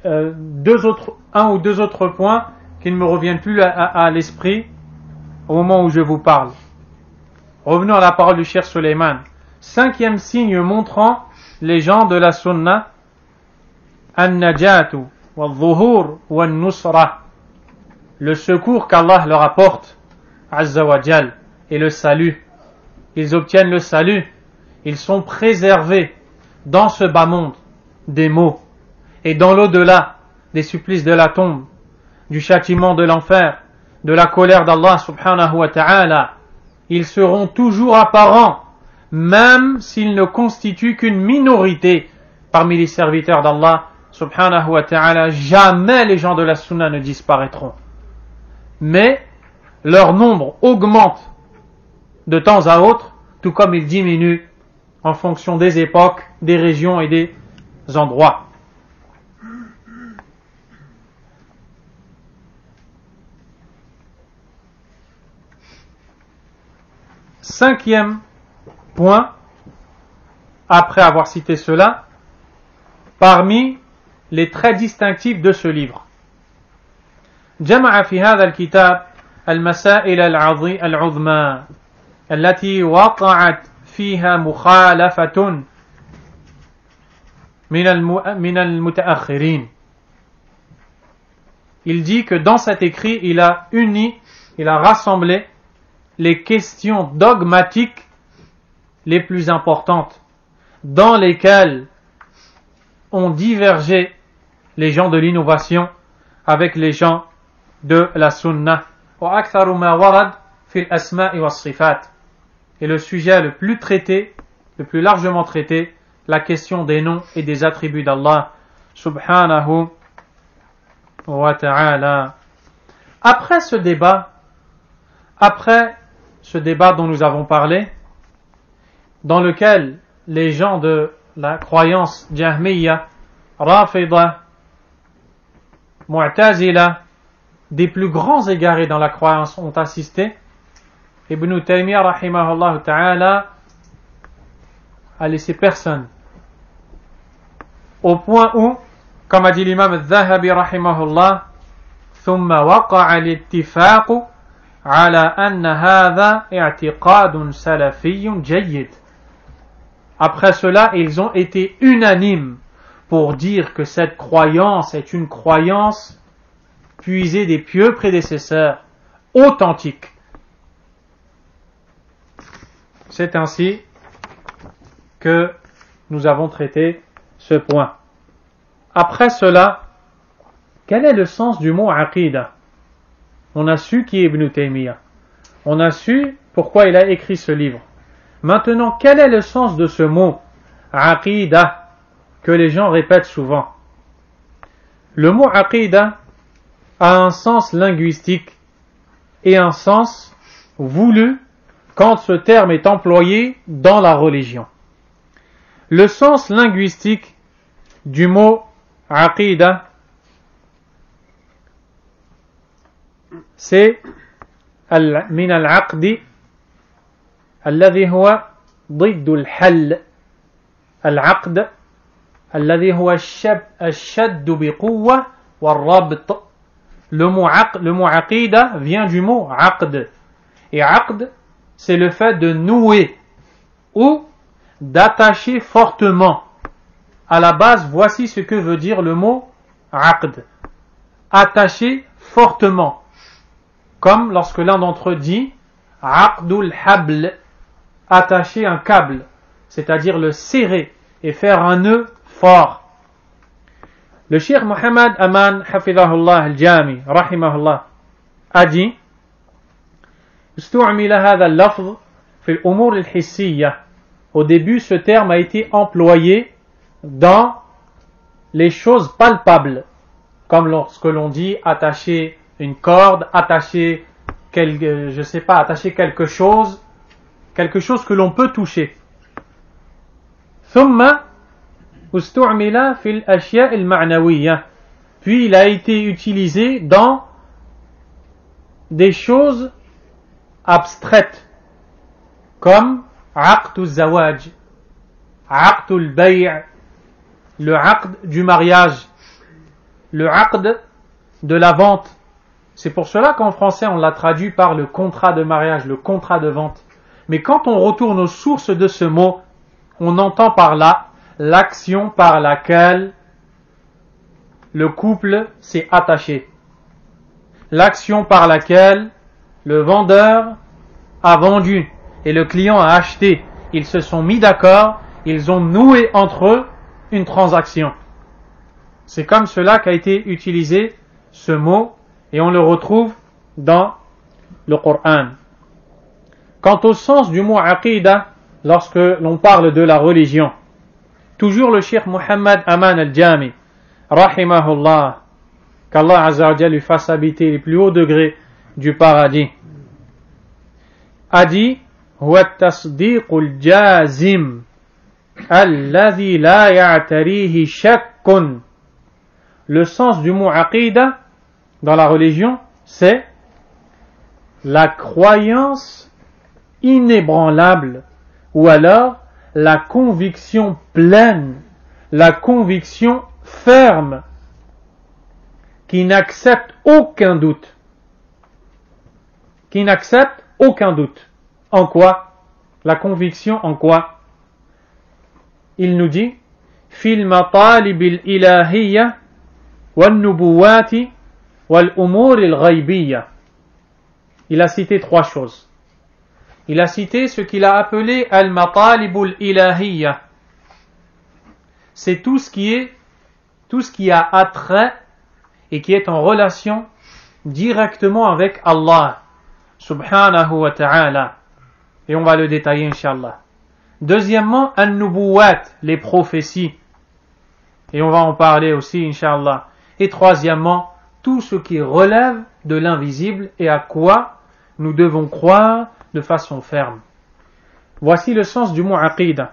un ou deux autres points qui ne me reviennent plus à l'esprit au moment où je vous parle. Revenons à la parole du Cheikh Suleiman. 5e signe montrant les gens de la sunna, an-najatu wal-zuhur wal-nusra, le secours qu'Allah leur apporte, Azza wa Jal, et le salut. Ils obtiennent le salut, ils sont préservés dans ce bas monde des maux, et dans l'au-delà des supplices de la tombe, du châtiment de l'enfer, de la colère d'Allah subhanahu wa ta'ala. Ils seront toujours apparents, même s'ils ne constituent qu'une minorité parmi les serviteurs d'Allah subhanahu wa ta'ala. Jamais les gens de la sunna ne disparaîtront. Mais leur nombre augmente de temps à autre, tout comme il diminue en fonction des époques, des régions et des endroits. Cinquième point, après avoir cité cela, parmi les traits distinctifs de ce livre. جمع في هذا الكتاب المسائل العظمى التي وقعت فيها مخالفة من المتأخرين. Il dit que dans cet écrit, il a rassemblé les questions dogmatiques les plus importantes, dans lesquelles ont divergé les gens de l'innovation avec les gens de la sunna. Et le sujet le plus traité, le plus largement traité, la question des noms et des attributs d'Allah subhanahu wa ta'ala. Après ce débat dont nous avons parlé, dans lequel les gens de la croyance Jahmiya, Rafida, Mu'tazila, des plus grands égarés dans la croyance ont assisté, Ibn Taymiyyah rahimahullah ta'ala a laissé personne. Au point où, comme a dit l'imam al-Zahabi rahimahullah, ثم وقع الاتفاق على أن هذا اعتقاد سلفي جيد. Après cela, ils ont été unanimes pour dire que cette croyance est une croyance puisée des pieux prédécesseurs, authentique. C'est ainsi que nous avons traité ce point. Après cela, quel est le sens du mot aqidah? On a su qui est Ibn Taymiyyah. On a su pourquoi il a écrit ce livre. Maintenant, quel est le sens de ce mot aqidah que les gens répètent souvent? Le mot aqidah a un sens linguistique et un sens voulu quand ce terme est employé dans la religion. Le sens linguistique du mot aqidah, c'est من العقد الذي هو ضد الحل. العقد الذي هو الشد بقوة والربط. Le mot aqidah vient du mot aqd. Et aqd, c'est le fait de nouer ou d'attacher fortement. À la base, voici ce que veut dire le mot aqd. Attacher fortement. Comme lorsque l'un d'entre eux dit aqdul habl, attacher un câble, c'est-à-dire le serrer et faire un nœud fort. Le Cheikh Mohammed Aman Hafidahullah al-Jami rahimahullah a dit استعمل هذا اللفظ في الأمور الحسية. Au début, ce terme a été employé dans les choses palpables, comme lorsque l'on dit attacher une corde, attacher attacher quelque chose que l'on peut toucher. ثم استعمل في الأشياء المعنوية. Puis il a été utilisé dans des choses abstraites, comme aqd al-zawaj, aqd al-bay', le aqd du mariage, le aqd de la vente. C'est pour cela qu'en français on l'a traduit par le contrat de mariage, le contrat de vente. Mais quand on retourne aux sources de ce mot, on entend par là l'action par laquelle le couple s'est attaché. L'action par laquelle le vendeur a vendu et le client a acheté. Ils se sont mis d'accord, ils ont noué entre eux une transaction. C'est comme cela qu'a été utilisé ce mot et on le retrouve dans le Coran. Quant au sens du mot aqidah, lorsque l'on parle de la religion, toujours le Cheikh Muhammad Aman al-Jami, rahimahullah, qu'Allah Azza wa Jalla lui fasse habiter les plus hauts degrés du paradis, a dit huwa at-tasdiqul jazim alladhi la ya'tarihi shakkun. Le sens du mot aqidah dans la religion, c'est la croyance inébranlable ou alors la conviction pleine, la conviction ferme qui n'accepte aucun doute. Qui n'accepte aucun doute. En quoi? La conviction en quoi? Il nous dit fil matalibil ilahiyya wal nubuwati wal umur al ghaybiyya. Il a cité trois choses. Il a cité ce qu'il a appelé al matalibul ilahiyya. C'est tout ce qui a attrait et qui est en relation directement avec Allah subhanahu wa ta'ala. Et on va le détailler inshallah. Deuxièmement, an-nubuwat, les prophéties. Et on va en parler aussi inshallah. Et troisièmement, tout ce qui relève de l'invisible et à quoi nous devons croire de façon ferme. Voici le sens du mot aqidah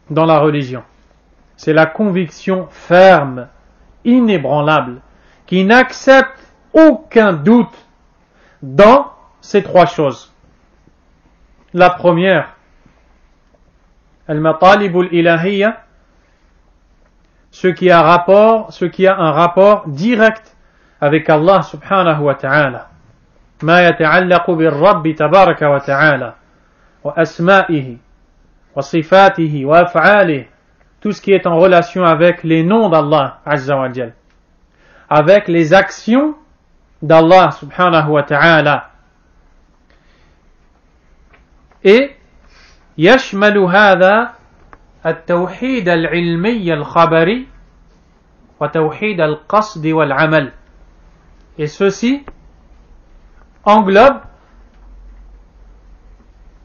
dans la religion. C'est la conviction ferme, inébranlable, qui n'accepte aucun doute dans ces trois choses. La première, al-matalibul ilahiyya, ce qui a un rapport direct avec Allah subhanahu wa ta'ala. Ma yata'allaqu bir-rabbi tabaraka wa ta'ala wa asma'ihi wa sifatihi wa af'alihi. Tout ce qui est en relation avec les noms d'Allah azza wa jal, avec les actions d'Allah subhanahu wa ta'ala. Et يشمل هذا التوحيد العلمي الخبري وتوحيد القصد والعمل. Et ceci englobe,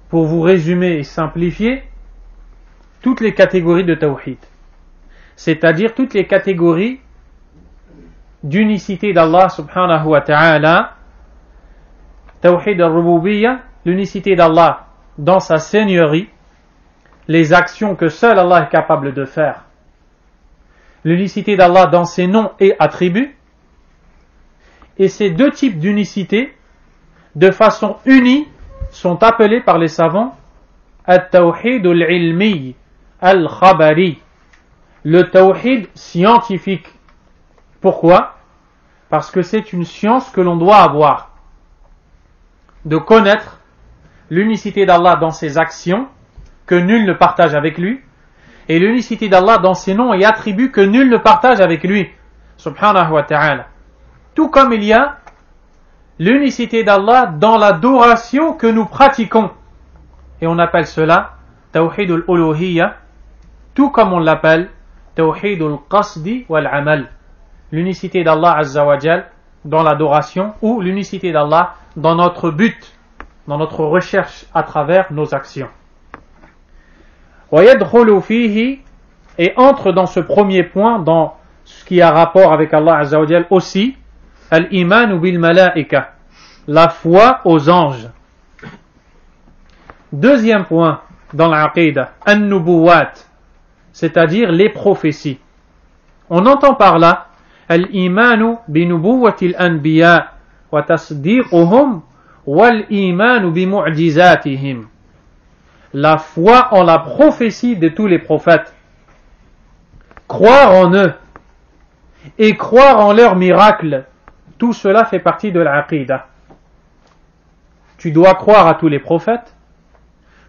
pour vous résumer et simplifier, toutes les catégories de tawhid, c'est-à-dire toutes les catégories d'unicité d'Allah subhanahu wa ta'ala, tawhid al-rububiyya, l'unicité d'Allah dans sa seigneurie, les actions que seul Allah est capable de faire, l'unicité d'Allah dans ses noms et attributs, et ces deux types d'unicité, de façon unie, sont appelés par les savants at-tawhid al-ilmi al-khabari, le tawhid scientifique. Pourquoi? Parce que c'est une science que l'on doit avoir, de connaître l'unicité d'Allah dans ses actions, que nul ne partage avec lui, et l'unicité d'Allah dans ses noms et attributs que nul ne partage avec lui, subhanahu wa ta'ala. Tout comme il y a l'unicité d'Allah dans l'adoration que nous pratiquons. Et on appelle cela tawhid al-uluhiyya, tout comme on l'appelle tawhid al-qasdi wal-amal. L'unicité d'Allah azza wa jal dans l'adoration, ou l'unicité d'Allah dans notre but, dans notre recherche à travers nos actions. وَيَدْخُلُ فِيهِ, et entre dans ce premier point, dans ce qui a rapport avec Allah azza wa jal aussi, al-imanu bil malaika, la foi aux anges. Deuxième point dans l'aqidah, an-nubuwat, c'est-à-dire les prophéties. On entend par là al-imanu bi nubuwati al-anbiya wa tasdiquhum وَالْإِيمَانُ بِمُعْجِزَاتِهِمْ. La foi en la prophétie de tous les prophètes. Croire en eux et croire en leurs miracles, tout cela fait partie de l'aqidah. Tu dois croire à tous les prophètes,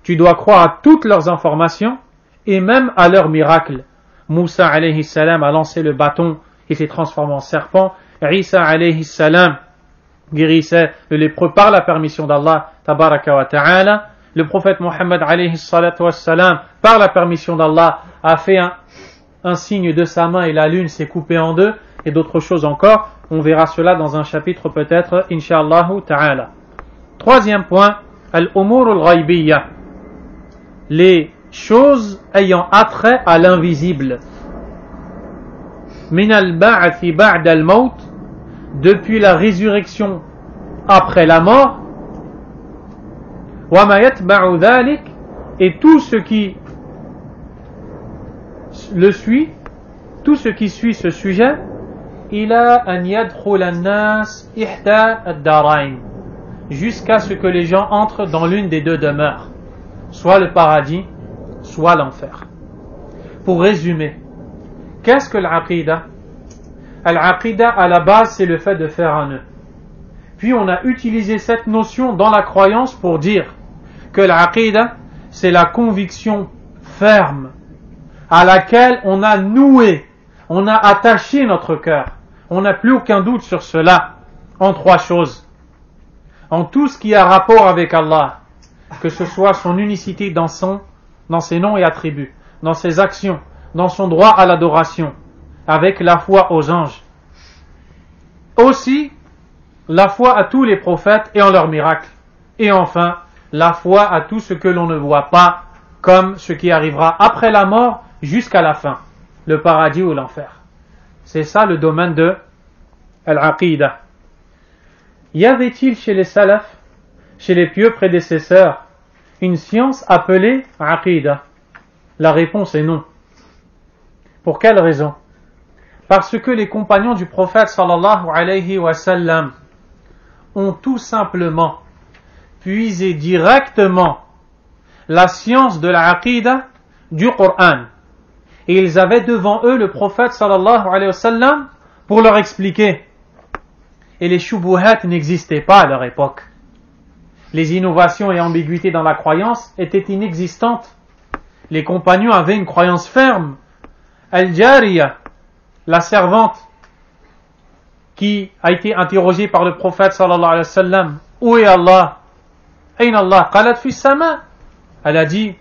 tu dois croire à toutes leurs informations et même à leurs miracles. Moussa alayhi salam a lancé le bâton et s'est transformé en serpent. Isa alayhi salam guérissait le lépreux par la permission d'Allah tabaraka wa ta'ala. Le prophète Mohammed alayhi salatu wassalam, par la permission d'Allah, a fait un signe de sa main et la lune s'est coupée en deux, et d'autres choses encore. On verra cela dans un chapitre peut-être, insha'Allah ta'ala. Troisième point, al-umur al-ghaybiyya. Les choses ayant attrait à l'invisible. Min al-ba'thi ba'd al-maut, depuis la résurrection après la mort. Wa ma yatba'u dhalik, et tout ce qui le suit, tout ce qui suit ce sujet, ila an yadkhul an-nas ihda ad-darain, jusqu'à ce que les gens entrent dans l'une des deux demeures, soit le paradis, soit l'enfer. Pour résumer, qu'est-ce que l'aqidah? L'aqidah, à la base, c'est le fait de faire un nœud. Puis on a utilisé cette notion dans la croyance pour dire que l'aqidah, c'est la conviction ferme à laquelle on a noué, on a attaché notre cœur. On n'a plus aucun doute sur cela, en trois choses. En tout ce qui a rapport avec Allah, que ce soit son unicité dans ses noms et attributs, dans ses actions, dans son droit à l'adoration, avec la foi aux anges. Aussi, la foi à tous les prophètes et en leurs miracles. Et enfin, la foi à tout ce que l'on ne voit pas, comme ce qui arrivera après la mort jusqu'à la fin, le paradis ou l'enfer. C'est ça le domaine de l'aqidah. Y avait-il chez les salafs, chez les pieux prédécesseurs, une science appelée aqidah? La réponse est non. Pour quelle raison? Parce que les compagnons du prophète sallallahu alayhi wa sallam ont tout simplement puisé directement la science de l'aqidah du Coran. Et ils avaient devant eux le prophète sallallahu alayhi wa sallam pour leur expliquer. Et les shubuhat n'existaient pas à leur époque. Les innovations et ambiguïtés dans la croyance étaient inexistantes. Les compagnons avaient une croyance ferme. Al-Jariya, la servante qui a été interrogée par le prophète sallallahu alayhi wa sallam, où est Allah? Ayn Allah? Qalat fi sama. Elle a dit,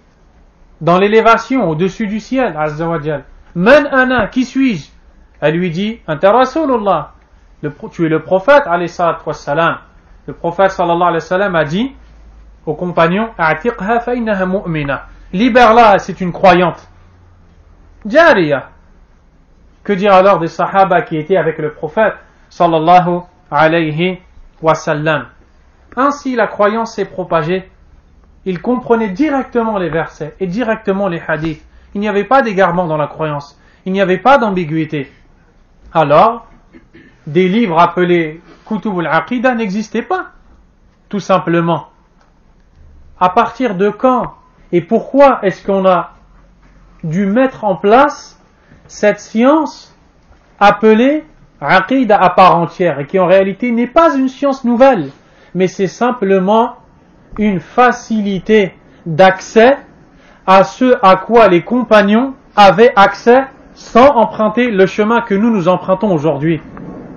dans l'élévation, au-dessus du ciel, azza wa jal. Man ana, qui suis-je? Elle lui dit, anta rasulullah. Tu es le prophète, alayhi salatu wassalam. Le prophète sallallahu alayhi wa sallam a dit aux compagnons, a'tiqha fa innaha mu'mina. Libère-la, c'est une croyante. Jariya. Que dire alors des sahaba qui étaient avec le prophète sallallahu alayhi wa sallam? Ainsi la croyance s'est propagée. Ils comprenaient directement les versets et directement les hadiths. Il n'y avait pas d'égarement dans la croyance. Il n'y avait pas d'ambiguïté. Alors, des livres appelés Kutub al-Aqidah n'existaient pas. Tout simplement. À partir de quand et pourquoi est-ce qu'on a dû mettre en place cette science appelée Aqidah à part entière et qui en réalité n'est pas une science nouvelle, mais c'est simplement une facilité d'accès à ce à quoi les compagnons avaient accès sans emprunter le chemin que nous empruntons aujourd'hui.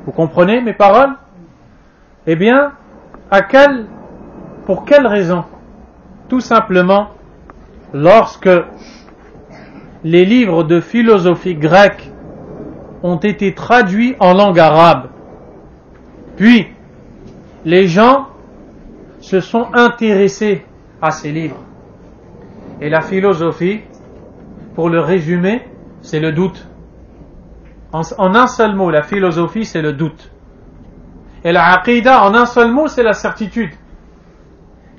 Vous comprenez mes paroles? Eh bien, pour quelle raison? Tout simplement, lorsque les livres de philosophie grecque ont été traduits en langue arabe, puis les gens se sont intéressés à ces livres. Et la philosophie, pour le résumer, c'est le doute. En un seul mot, la philosophie, c'est le doute. Et la aqidah, en un seul mot, c'est la certitude.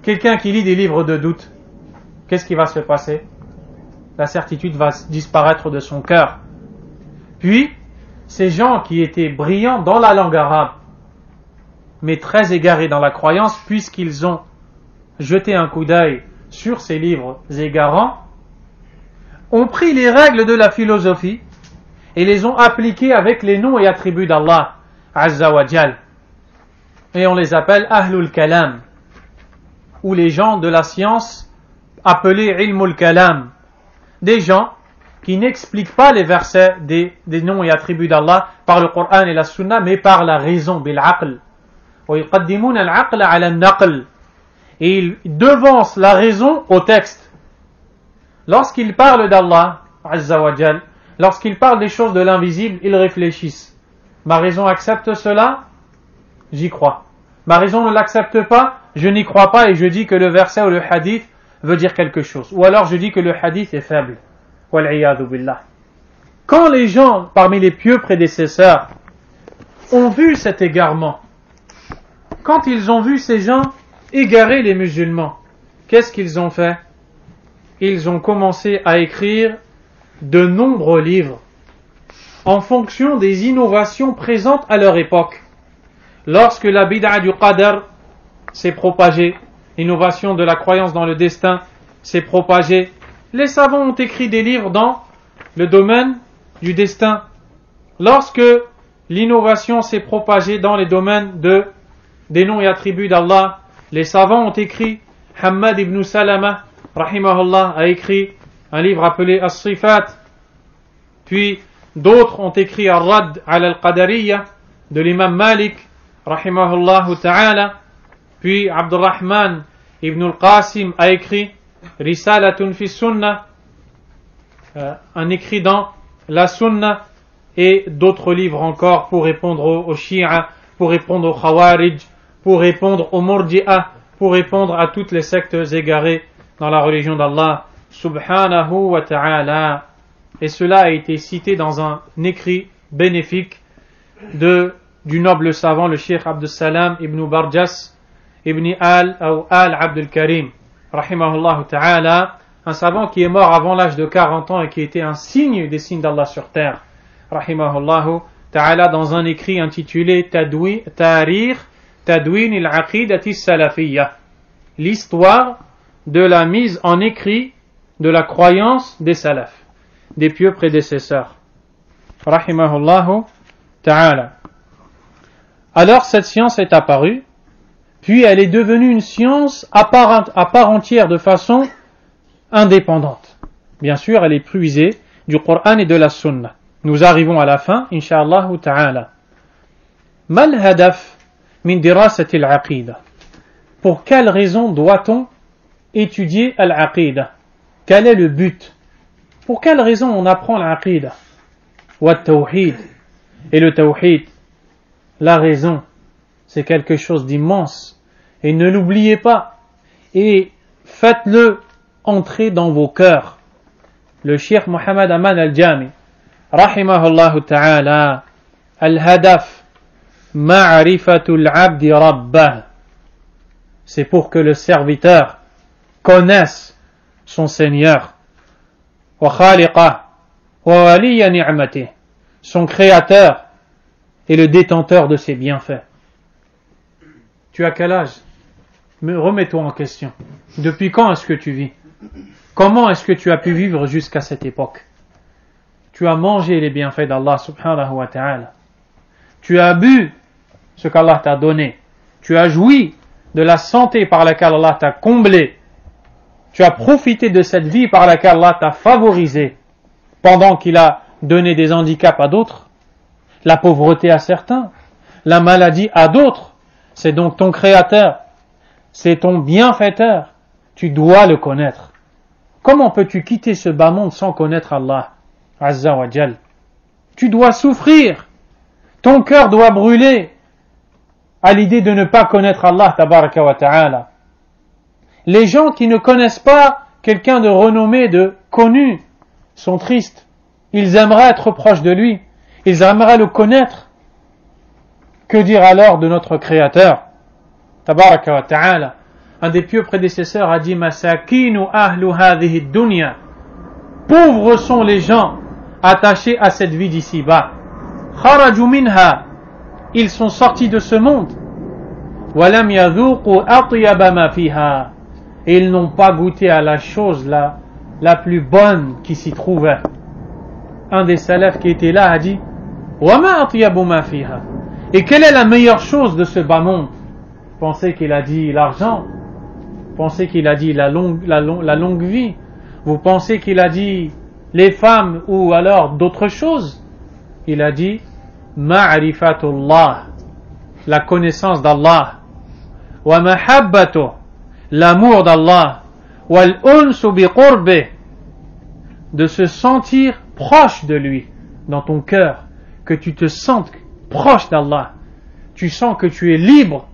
Quelqu'un qui lit des livres de doute, qu'est-ce qui va se passer? La certitude va disparaître de son cœur. Puis, ces gens qui étaient brillants dans la langue arabe, mais très égarés dans la croyance, puisqu'ils ont jeté un coup d'œil sur ces livres égarants, ont pris les règles de la philosophie et les ont appliquées avec les noms et attributs d'Allah Azza wa Jal. Et on les appelle Ahlul Kalam, ou les gens de la science appelés Ilmul Kalam, des gens qui n'expliquent pas les versets des noms et attributs d'Allah par le Coran et la Sunna, mais par la raison, bil aql. وَيُقَدِّمُونَ الْعَقْلَ عَلَى النَّقْلِ. Et ils devancent la raison au texte. Lorsqu'ils parlent d'Allah Azza wa Jal, lorsqu'ils parlent des choses de l'invisible, ils réfléchissent. Ma raison accepte cela? J'y crois. Ma raison ne l'accepte pas? Je n'y crois pas et je dis que le verset ou le hadith veut dire quelque chose. Ou alors je dis que le hadith est faible. Wal'iyadhu billah. Quand les gens parmi les pieux prédécesseurs ont vu cet égarement, quand ils ont vu ces gens égarer les musulmans, qu'est-ce qu'ils ont fait? Ils ont commencé à écrire de nombreux livres en fonction des innovations présentes à leur époque. Lorsque la bid'a du qadar s'est propagée, l'innovation de la croyance dans le destin s'est propagée, les savants ont écrit des livres dans le domaine du destin. Lorsque l'innovation s'est propagée dans les domaines des noms et attributs d'Allah, les savants ont écrit. Hammad ibn Salama rahimahullah a écrit un livre appelé As-Sifat, puis d'autres ont écrit Ar-Radd ala al-Qadariyya de l'imam Malik rahimahullah ta'ala, puis Abdurrahman ibn al-Qasim a écrit Risalatun fi Sunnah, un écrit dans la Sunna, et d'autres livres encore pour répondre aux Shia, pour répondre aux Khawarij, pour répondre aux Murji'a, pour répondre à toutes les sectes égarées dans la religion d'Allah subhanahu wa ta'ala. Et cela a été cité dans un écrit bénéfique du noble savant, le Cheikh Abdus Salam ibn Barjas ibn Abdul Karim rahimahullah ta'ala, un savant qui est mort avant l'âge de 40 ans et qui était un signe des signes d'Allah sur terre, rahimahullah ta'ala, dans un écrit intitulé Tariq Tadwin al-Aqidati Salafiyya, l'histoire de la mise en écrit de la croyance des salafs, des pieux prédécesseurs, rahimahullah ta'ala. Alors cette science est apparue, puis elle est devenue une science à part entière, de façon indépendante. Bien sûr, elle est puisée du Coran et de la Sunna. Nous arrivons à la fin, incha'Allah ta'ala. Mal hadaf min dirasati al-aqida. Pour quelle raison doit-on étudier al-aqida? Quel est le but? Pour quelle raison on apprend l'aqida? Wa tawhid. Et le tawhid, la raison, c'est quelque chose d'immense. Et ne l'oubliez pas. Et faites-le entrer dans vos cœurs. Le Cheikh Mohammed Aman al-Jami, rahimahullah ta'ala, al-hadaf, ma'rifatul abdi rabbah. C'est pour que le serviteur connaisse son Seigneur, wa khaliqah, wa waliya ni'matih, son créateur et le détenteur de ses bienfaits. Tu as quel âge? Mais remets-toi en question. Depuis quand est-ce que tu vis? Comment est-ce que tu as pu vivre jusqu'à cette époque? Tu as mangé les bienfaits d'Allah subhanahu wa ta'ala. Tu as bu ce qu'Allah t'a donné. Tu as joui de la santé par laquelle Allah t'a comblé. Tu as profité de cette vie par laquelle Allah t'a favorisé, pendant qu'il a donné des handicaps à d'autres, la pauvreté à certains, la maladie à d'autres. C'est donc ton créateur, c'est ton bienfaiteur. Tu dois le connaître. Comment peux-tu quitter ce bas monde sans connaître Allah Azza wa Jal? Tu dois souffrir. Ton cœur doit brûler à l'idée de ne pas connaître Allah tabaraka wa ta'ala. Les gens qui ne connaissent pas quelqu'un de renommé, de connu, sont tristes. Ils aimeraient être proches de lui. Ils aimeraient le connaître. Que dire alors de notre Créateur tabaraka wa ta'ala? Un des pieux prédécesseurs a dit Masakinu ahlu hadhihi dunya. Pauvres sont les gens attachés à cette vie d'ici-bas. Kharaju minha. Ils sont sortis de ce monde. وَلَمْ يَذُوقُوا أَطْيَبَ مَا فِيهَا. Et ils n'ont pas goûté à la chose la plus bonne qui s'y trouvait. Un des salafs qui était là a dit وَمَا أَطْيَبُ مَا فِيهَا. Et quelle est la meilleure chose de ce bas monde? Pensez qu'il a dit l'argent? Pensez qu'il a dit la longue vie? Vous pensez qu'il a dit les femmes ou alors d'autres choses? Il a dit ma'rifatullah, la connaissance d'Allah, wa mahabbatuh, l'amour d'Allah, wal unsu bi qurbih, de se sentir proche de lui dans ton cœur, que tu te sentes proche d'Allah, tu sens que tu es libre,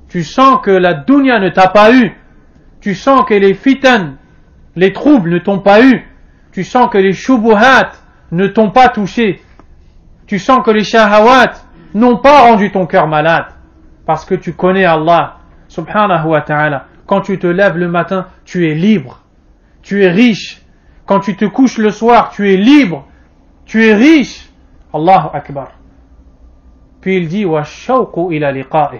tu sens que la dunya ne t'a pas eu, tu sens que les fitan, les troubles ne t'ont pas eu, tu sens que les shubuhat ne t'ont pas touché, tu sens que les shahawat n'ont pas rendu ton cœur malade, parce que tu connais Allah subhanahu wa ta'ala. Quand tu te lèves le matin, tu es libre, tu es riche. Quand tu te couches le soir, tu es libre, tu es riche. Allahu Akbar. Puis il dit wa shawqu ila liqa'i,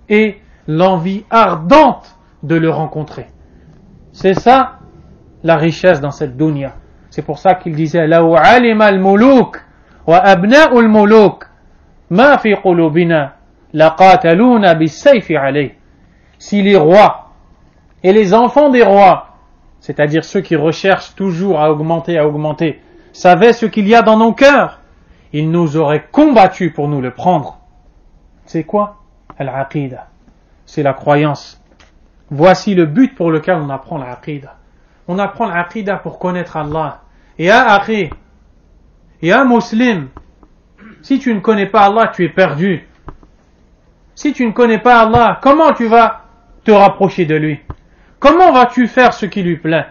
et l'envie ardente de le rencontrer. C'est ça la richesse dans cette dunya. C'est pour ça qu'il disait law alima al-muluk wa abna'u al-muluk ma fi qulubina laqataluna bis-sayfi alayh. Si les rois et les enfants des rois, c'est-à-dire ceux qui recherchent toujours à augmenter, savaient ce qu'il y a dans nos cœurs, ils nous auraient combattus pour nous le prendre. C'est quoi? Al-Aqidah. C'est la croyance. Voici le but pour lequel on apprend l'Aqidah. On apprend l'Aqidah pour connaître Allah. Et à Aqi, et un musulman, si tu ne connais pas Allah, tu es perdu. Si tu ne connais pas Allah, comment tu vas te rapprocher de lui? Comment vas-tu faire ce qui lui plaît?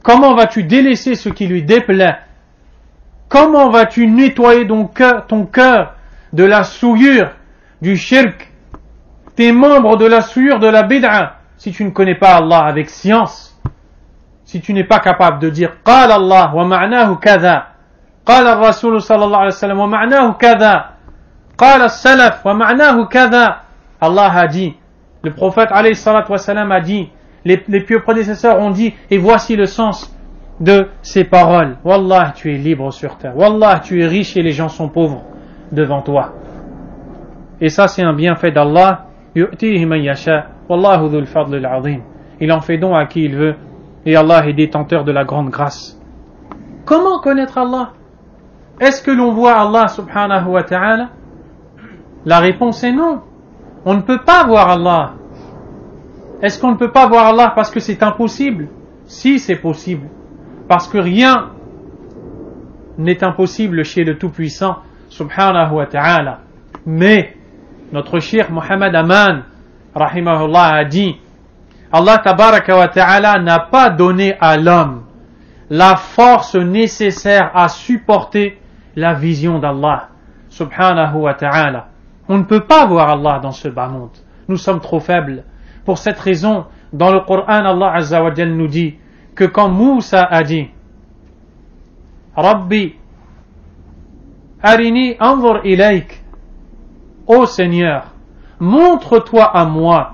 Comment vas-tu délaisser ce qui lui déplaît? Comment vas-tu nettoyer ton cœur de la souillure du shirk, tes membres de la souillure de la bid'a, si tu ne connais pas Allah avec science? Si tu n'es pas capable de dire قال الله ومعناه كذا, قال الرسول صلى الله عليه وسلم ومعناه كذا, قال السلف ومعناه كذا. Allah a dit, le prophète alayhi salatu wassalam a dit, les pieux prédécesseurs ont dit, et voici le sens de ces paroles. Wallah, tu es libre sur terre. Wallah, tu es riche et les gens sont pauvres devant toi. Et ça, c'est un bienfait d'Allah. Yu'tihi man yasha, wallahu dhul fadl al-azim. Il en fait don à qui il veut, et Allah est détenteur de la grande grâce. Comment connaître Allah? Est-ce que l'on voit Allah subhanahu wa ta'ala? La réponse est non. On ne peut pas voir Allah. Est-ce qu'on ne peut pas voir Allah parce que c'est impossible? Si, c'est possible. Parce que rien n'est impossible chez le Tout-Puissant subhanahu wa ta'ala. Mais notre cheikh Muhammad Aman rahimahullah a dit, Allah tabaraka wa ta'ala n'a pas donné à l'homme la force nécessaire à supporter la vision d'Allah subhanahu wa ta'ala. On ne peut pas voir Allah dans ce bas monde. Nous sommes trop faibles. Pour cette raison, dans le Coran, Allah Azza wa Jal nous dit que quand Moussa a dit Rabbi, arini anzur ilayk, ô Seigneur, montre-toi à moi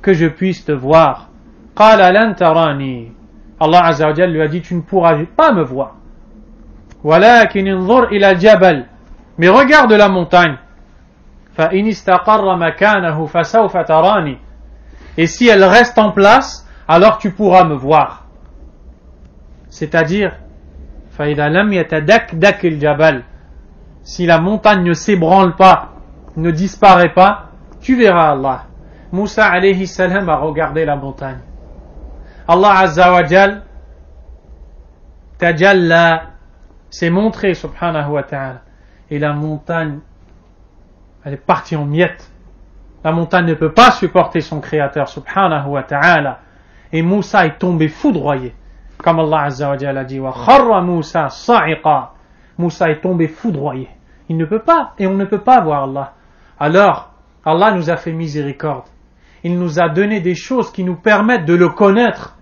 que je puisse te voir. Qala lan tarani. Allah Azza wa Jal lui a dit, tu ne pourras pas me voir. Walakin anzur ila jabal. Mais regarde la montagne. Fa in istaqarra makanahu fasawfa tarani. Et si elle reste en place, alors tu pourras me voir. C'est-à-dire, fa idha lam yatadakdak al-jabal. Si la montagne ne s'ébranle pas, ne disparaît pas, tu verras Allah. Moussa alayhi salam a regardé la montagne. Allah Azza wa Jal tajalla, s'est montré subhanahu wa ta'ala. Et la montagne, elle est partie en miettes. La montagne ne peut pas supporter son créateur subhanahu wa ta'ala. Et Moussa est tombé foudroyé. Comme Allah Azza wa Jalla a dit, wa kharra Moussa sa'iqa. Moussa est tombé foudroyé. Il ne peut pas, et on ne peut pas voir Allah. Alors, Allah nous a fait miséricorde. Il nous a donné des choses qui nous permettent de le connaître,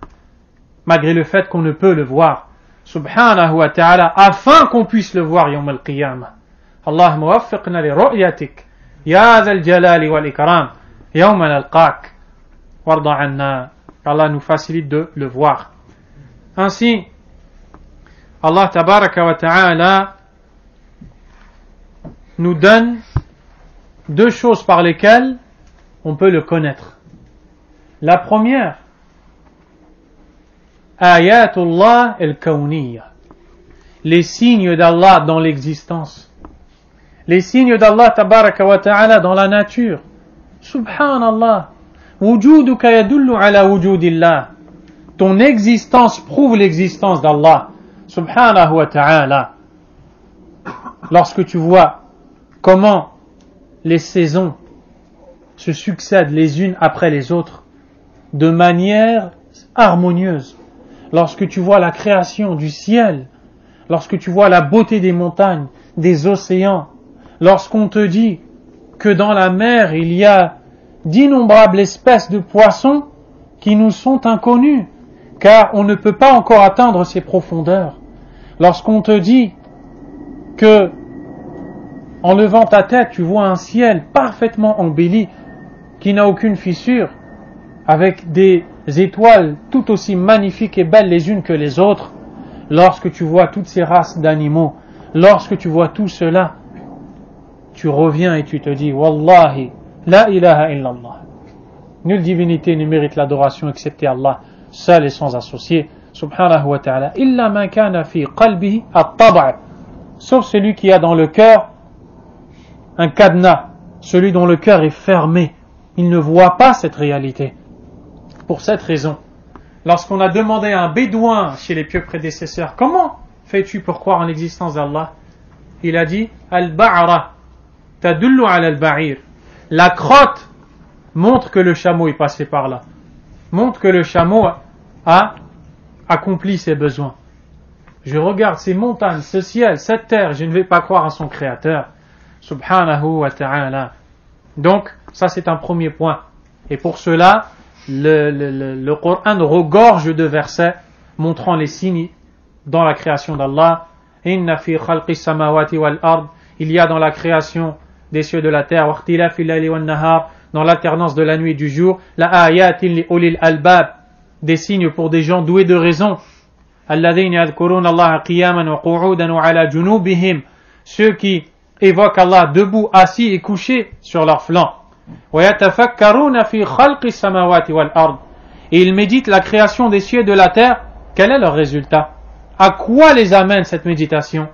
malgré le fait qu'on ne peut le voir. Subhanahu wa ta'ala, afin qu'on puisse le voir yawm al-qiyamah. Allah muwaffiqna li ru'yatik. Ya dhal jalali wal ikram. Yawma nalqak warda anna. Allah nous facilite de le voir. Ainsi, Allah tabaraka wa ta'ala nous donne deux choses par lesquelles on peut le connaître. La première, ayatullah al-kawniyya, les signes d'Allah dans l'existence, les signes d'Allah tabaraka wa ta'ala dans la nature. Subhanallah, wujuduka yadullu ala wujudillah, ton existence prouve l'existence d'Allah subhanahu wa ta'ala. Lorsque tu vois comment les saisons se succèdent les unes après les autres de manière harmonieuse, lorsque tu vois la création du ciel, lorsque tu vois la beauté des montagnes, des océans, lorsqu'on te dit que dans la mer il y a d'innombrables espèces de poissons qui nous sont inconnus, car on ne peut pas encore atteindre ces profondeurs, lorsqu'on te dit que en levant ta tête tu vois un ciel parfaitement embelli qui n'a aucune fissure, avec des étoiles tout aussi magnifiques et belles les unes que les autres, lorsque tu vois toutes ces races d'animaux, lorsque tu vois tout cela, tu reviens et tu te dis Wallahi, la ilaha illallah. Nulle divinité ne mérite l'adoration excepté Allah, seul et sans associé, subhanahu wa ta'ala, illa man kana fi qalbihi at-tab', sauf celui qui a dans le cœur un cadenas, celui dont le cœur est fermé, il ne voit pas cette réalité. Pour cette raison, lorsqu'on a demandé à un bédouin chez les pieux prédécesseurs, comment fais-tu pour croire en l'existence d'Allah? Il a dit, al-ba'ra tadullu ala al-ba'ir. La crotte montre que le chameau est passé par là, montre que le chameau a accompli ses besoins. Je regarde ces montagnes, ce ciel, cette terre, je ne vais pas croire en son créateur, subhanahu wa ta'ala. Donc, ça c'est un premier point. Et pour cela, le Coran regorge de versets montrant les signes dans la création d'Allah. Inna fi khalqis samawati wal ard, il y a dans la création des cieux de la terre, waqtilafil layli wan nahar, dans l'alternance de la nuit et du jour, la ayatin li ulil albab, des signes pour des gens doués de raison. Alladhina yadhkuruna Allah qiyaman wa qu'udan wa ala junubihim, ceux qui évoquent Allah debout, assis et couchés sur leurs flancs. Wa yatafakkaruna fi khalqis samawati wal ard, et ils méditent la création des cieux et de la terre. Quel est leur résultat? À quoi les amène cette méditation?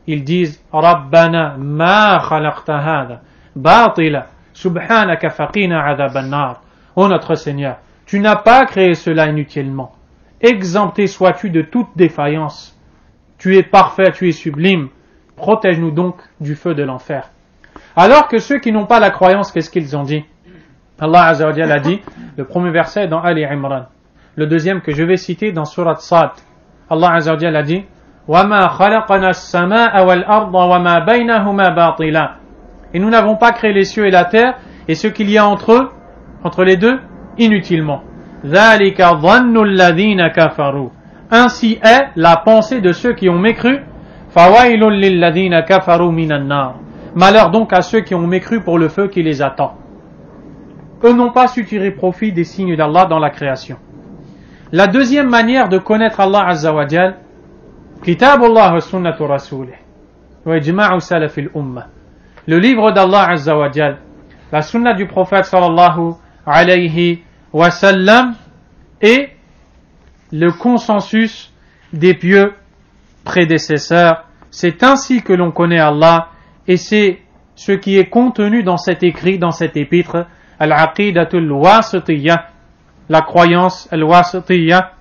Ils disent Rabbana ma khalaqta hadha batila subhanaka faqina adhaban nar. Ô notre Seigneur, tu n'as pas créé cela inutilement. Exempté sois-tu de toute défaillance. Tu es parfait, tu es sublime. Protège-nous donc du feu de l'enfer. Alors que ceux qui n'ont pas la croyance, qu'est-ce qu'ils ont dit? Allah Azza wa Jalla a dit, le premier verset dans Ali Imran, le deuxième que je vais citer dans Surat Sad. Allah Azza wa Jalla a dit وَمَا خَلَقَنَا السَّمَاءَ وَالْأَرْضَ وَمَا بَيْنَهُمَا بَاطِلًا. Et nous n'avons pas créé les cieux et la terre et ce qu'il y a entre eux, entre les deux, inutilement. ذَلِكَ ظَنُّ الَّذِينَ كَفَرُوا. Ainsi est la pensée de ceux qui ont mécru. فَوَيْلٌ لِلَّذِينَ كَفَرُوا مِنَ النَّارِ. Malheur donc à ceux qui ont mécru pour le feu qui les attend. Eux n'ont pas su tirer profit des signes d'Allah dans la création. La deuxième manière de connaître Allah Azza wa Jal, Kitabullah wa sunnatu rasulih wa ijma'u salafil ummah, le livre d'Allah Azza wa Jal, la sunna du prophète sallallahu alayhi wa sallam et le consensus des pieux prédécesseurs. C'est ainsi que l'on connaît Allah et c'est ce qui est contenu dans cet écrit, dans cet épître, Al-Aqidatul Wasitiyya, la croyance Al-Wasitiyya,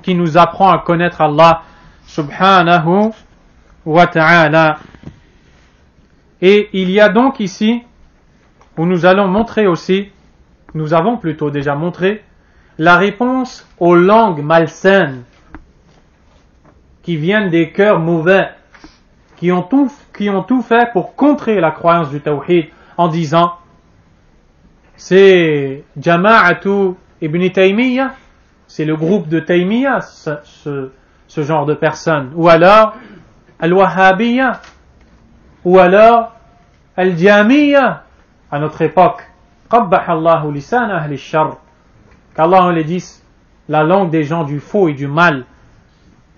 qui nous apprend à connaître Allah subhanahu wa ta'ala. Et il y a donc ici, où nous allons montrer aussi, nous avons plutôt déjà montré, la réponse aux langues malsaines qui viennent des cœurs mauvais, qui ont tout fait pour contrer la croyance du tawhid en disant c'est Jama'atu Ibn Taymiyyah, c'est le groupe de Taymiyyah, ce genre de personnes, ou alors Al-Wahhabiyya, ou alors Al-Jamiyya à notre époque, قبح الله لسان أهل الشر, qu'Allah enlaidisse la langue des gens du faux et du mal.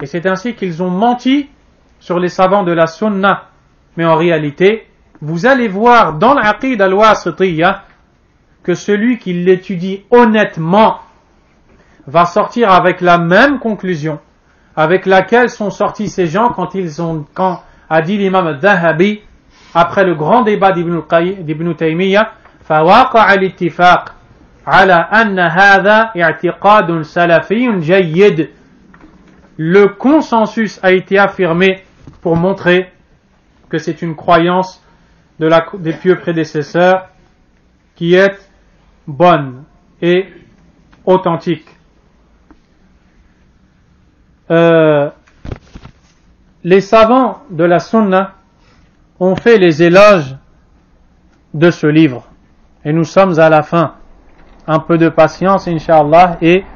Et c'est ainsi qu'ils ont menti sur les savants de la sunna. Mais en réalité, vous allez voir dans l'aqid al-wasitiyya que celui qui l'étudie honnêtement va sortir avec la même conclusion avec laquelle sont sortis ces gens quand a dit l'imam al-Dhahabi après le grand débat d'Ibn Taymiyyah, فواقع الاتفاق على أن هذا اعتقاد سلفي جيد. Le consensus a été affirmé pour montrer que c'est une croyance des pieux prédécesseurs qui est bonne et authentique. Les savants de la sunna ont fait les éloges de ce livre et nous sommes à la fin. Un peu de patience incha'Allah et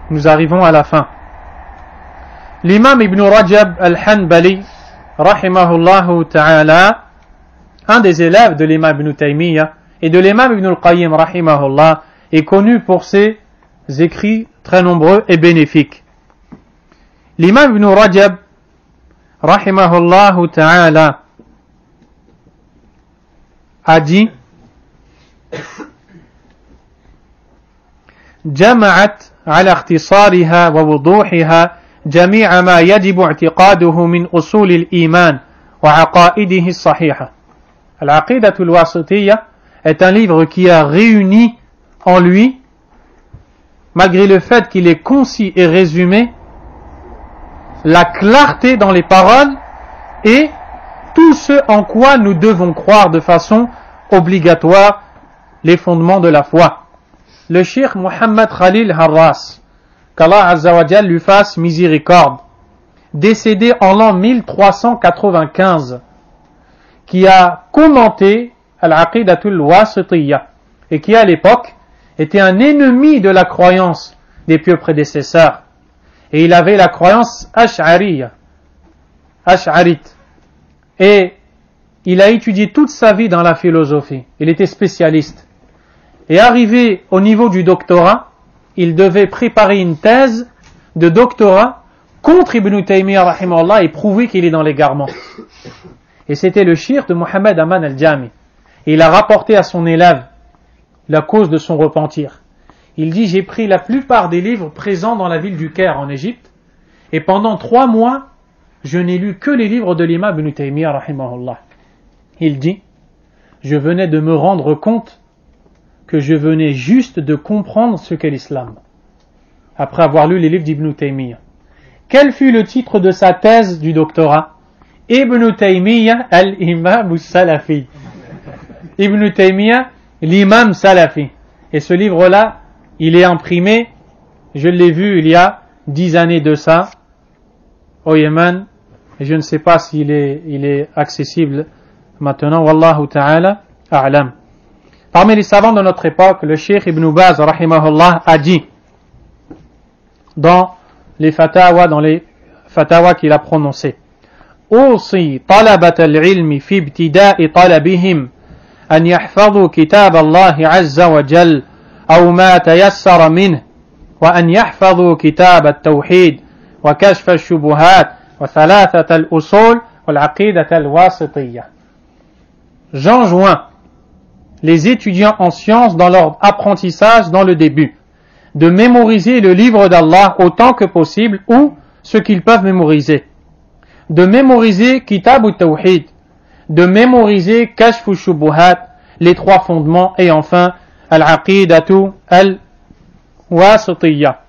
nous arrivons à la fin. L'imam Ibn Rajab al-Hanbali rahimahullahu ta'ala, un des élèves de l'imam Ibn Taymiyyah et de l'imam Ibn al-Qayyim rahimahullah, est connu pour ses écrits très nombreux et bénéfiques. L'imam Ibn Rajab rahimahullahu ta'ala a dit جمعت على اختصارها ووضوحها جميع ما يجب اعتقاده من أصول الإيمان وعقائده الصحيحة. العقيدة الواسطية est un livre qui a réuni en lui, malgré le fait qu'il est concis et résumé, la clarté dans les paroles et tout ce en quoi nous devons croire de façon obligatoire, les fondements de la foi. Le cheikh Mohammed Khalil Harras, qu'Allah Azza wa Jal lui fasse miséricorde, décédé en l'an 1395, qui a commenté Al-Aqidatul Wasitiyya et qui à l'époque était un ennemi de la croyance des pieux prédécesseurs. Et il avait la croyance ash'arite. Et il a étudié toute sa vie dans la philosophie. Il était spécialiste. Et arrivé au niveau du doctorat, il devait préparer une thèse de doctorat contre Ibn Taymiyyah rahimahullah et prouver qu'il est dans l'égarement. Et c'était le shir de Mohammed Aman al-Jami. Et il a rapporté à son élève la cause de son repentir. Il dit, j'ai pris la plupart des livres présents dans la ville du Caire en Égypte, et pendant 3 mois, je n'ai lu que les livres de l'imam Ibn Taymiyyah rahimahullah. Il dit, je venais de me rendre compte que je venais juste de comprendre ce qu'est l'islam, après avoir lu les livres d'Ibn Taymiyyah. Quel fut le titre de sa thèse du doctorat? Ibn Taymiyyah al-Imam Salafi. Ibn Taymiyyah, l'imam Salafi. Et ce livre-là, il est imprimé, je l'ai vu il y a 10 années de ça, au Yémen, et je ne sais pas s'il est accessible maintenant. Wallahu ta'ala a'lam. Parmi les savants de notre époque, le Cheikh Ibn Baz rahimahullah a dit dans les fatawa qu'il a prononcés, أوصي طلبة العلم في ابتداء طلبهم أن يحفظوا كتاب الله عز وجل أو ما تيسر منه وأن يحفظوا كتاب التوحيد وكشف الشبهات وثلاثة الأصول والعقيدة الواسطية. J'enjoins les étudiants en sciences dans leur apprentissage dans le début de mémoriser le livre d'Allah autant que possible ou ce qu'ils peuvent mémoriser, de mémoriser Kitab al-Tawhid, de mémoriser Kashf al-Shubuhat, les 3 fondements, et enfin Al-Aqidatu al-Wasitiyya.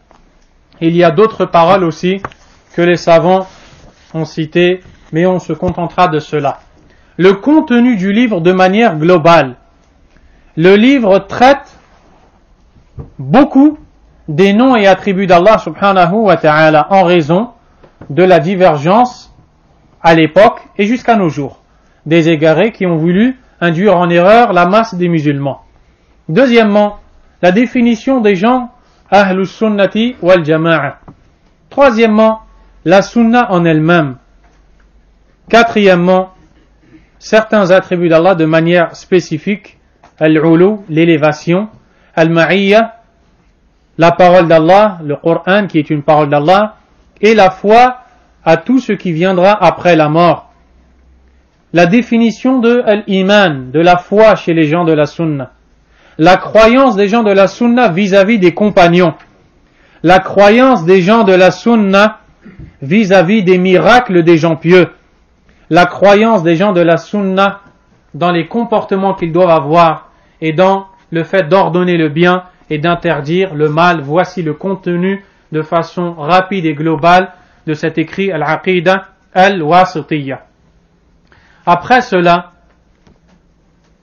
Il y a d'autres paroles aussi que les savants ont citées, mais on se contentera de cela. Le contenu du livre de manière globale. Le livre traite beaucoup des noms et attributs d'Allah subhanahu wa ta'ala en raison de la divergence à l'époque et jusqu'à nos jours des égarés qui ont voulu induire en erreur la masse des musulmans. Deuxièmement, la définition des gens Ahlus Sunnati wal Jama'a. Troisièmement, la Sunna en elle-même. Quatrièmement, certains attributs d'Allah de manière spécifique al-ulu, l'élévation, al-ma'iyya, la parole d'Allah, le Coran qui est une parole d'Allah, et la foi à tout ce qui viendra après la mort. La définition de al-iman, de la foi chez les gens de la sunna. La croyance des gens de la sunna vis-à-vis des compagnons. La croyance des gens de la sunna vis-à-vis des miracles des gens pieux. La croyance des gens de la sunna dans les comportements qu'ils doivent avoir et dans le fait d'ordonner le bien et d'interdire le mal. Voici le contenu de façon rapide et globale de cet écrit Al-Aqidah Al-Wasitiyya. Après cela,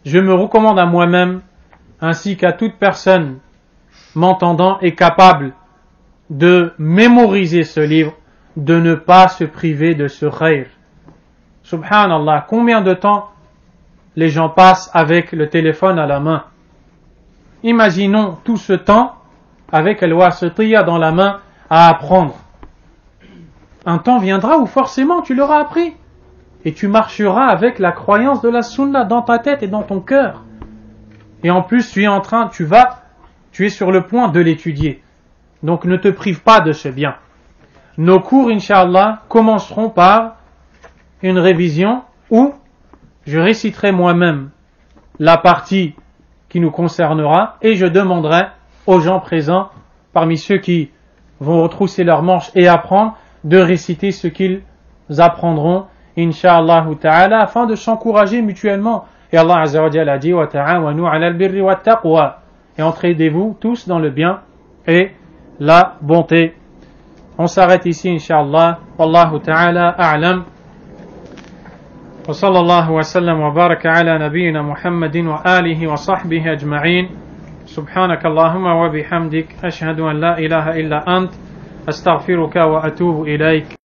je me recommande à moi-même ainsi qu'à toute personne m'entendant et capable de mémoriser ce livre, de ne pas se priver de ce khayr. Subhanallah, combien de temps les gens passent avec le téléphone à la main? Imaginons tout ce temps avec Al-Wasitiyya dans la main à apprendre. Un temps viendra où forcément tu l'auras appris et tu marcheras avec la croyance de la sunna dans ta tête et dans ton cœur. Et en plus tu es sur le point de l'étudier. Donc ne te prive pas de ce bien. Nos cours, Inch'Allah, commenceront par une révision où je réciterai moi-même la partie qui nous concernera et je demanderai aux gens présents, parmi ceux qui vont retrousser leurs manches et apprendre, de réciter ce qu'ils apprendront, Inch'Allah ta'ala, afin de s'encourager mutuellement. Et Allah Azza wa Jalla a dit wa ta'awanu 'ala al-birri wat-taqwa, et entraidez-vous tous dans le bien et la bonté. On s'arrête ici, Inch'Allah. Wallahu ta'ala a'lam. Wa sallallahu wa sallam wa baraka ala nabiyyina Muhammadin wa alihi wa sahbihi ajma'in. Subhanaka Allahumma wa bihamdik. Ashhadu an la ilaha illa ant. Astaghfiruka wa atubu ilayk.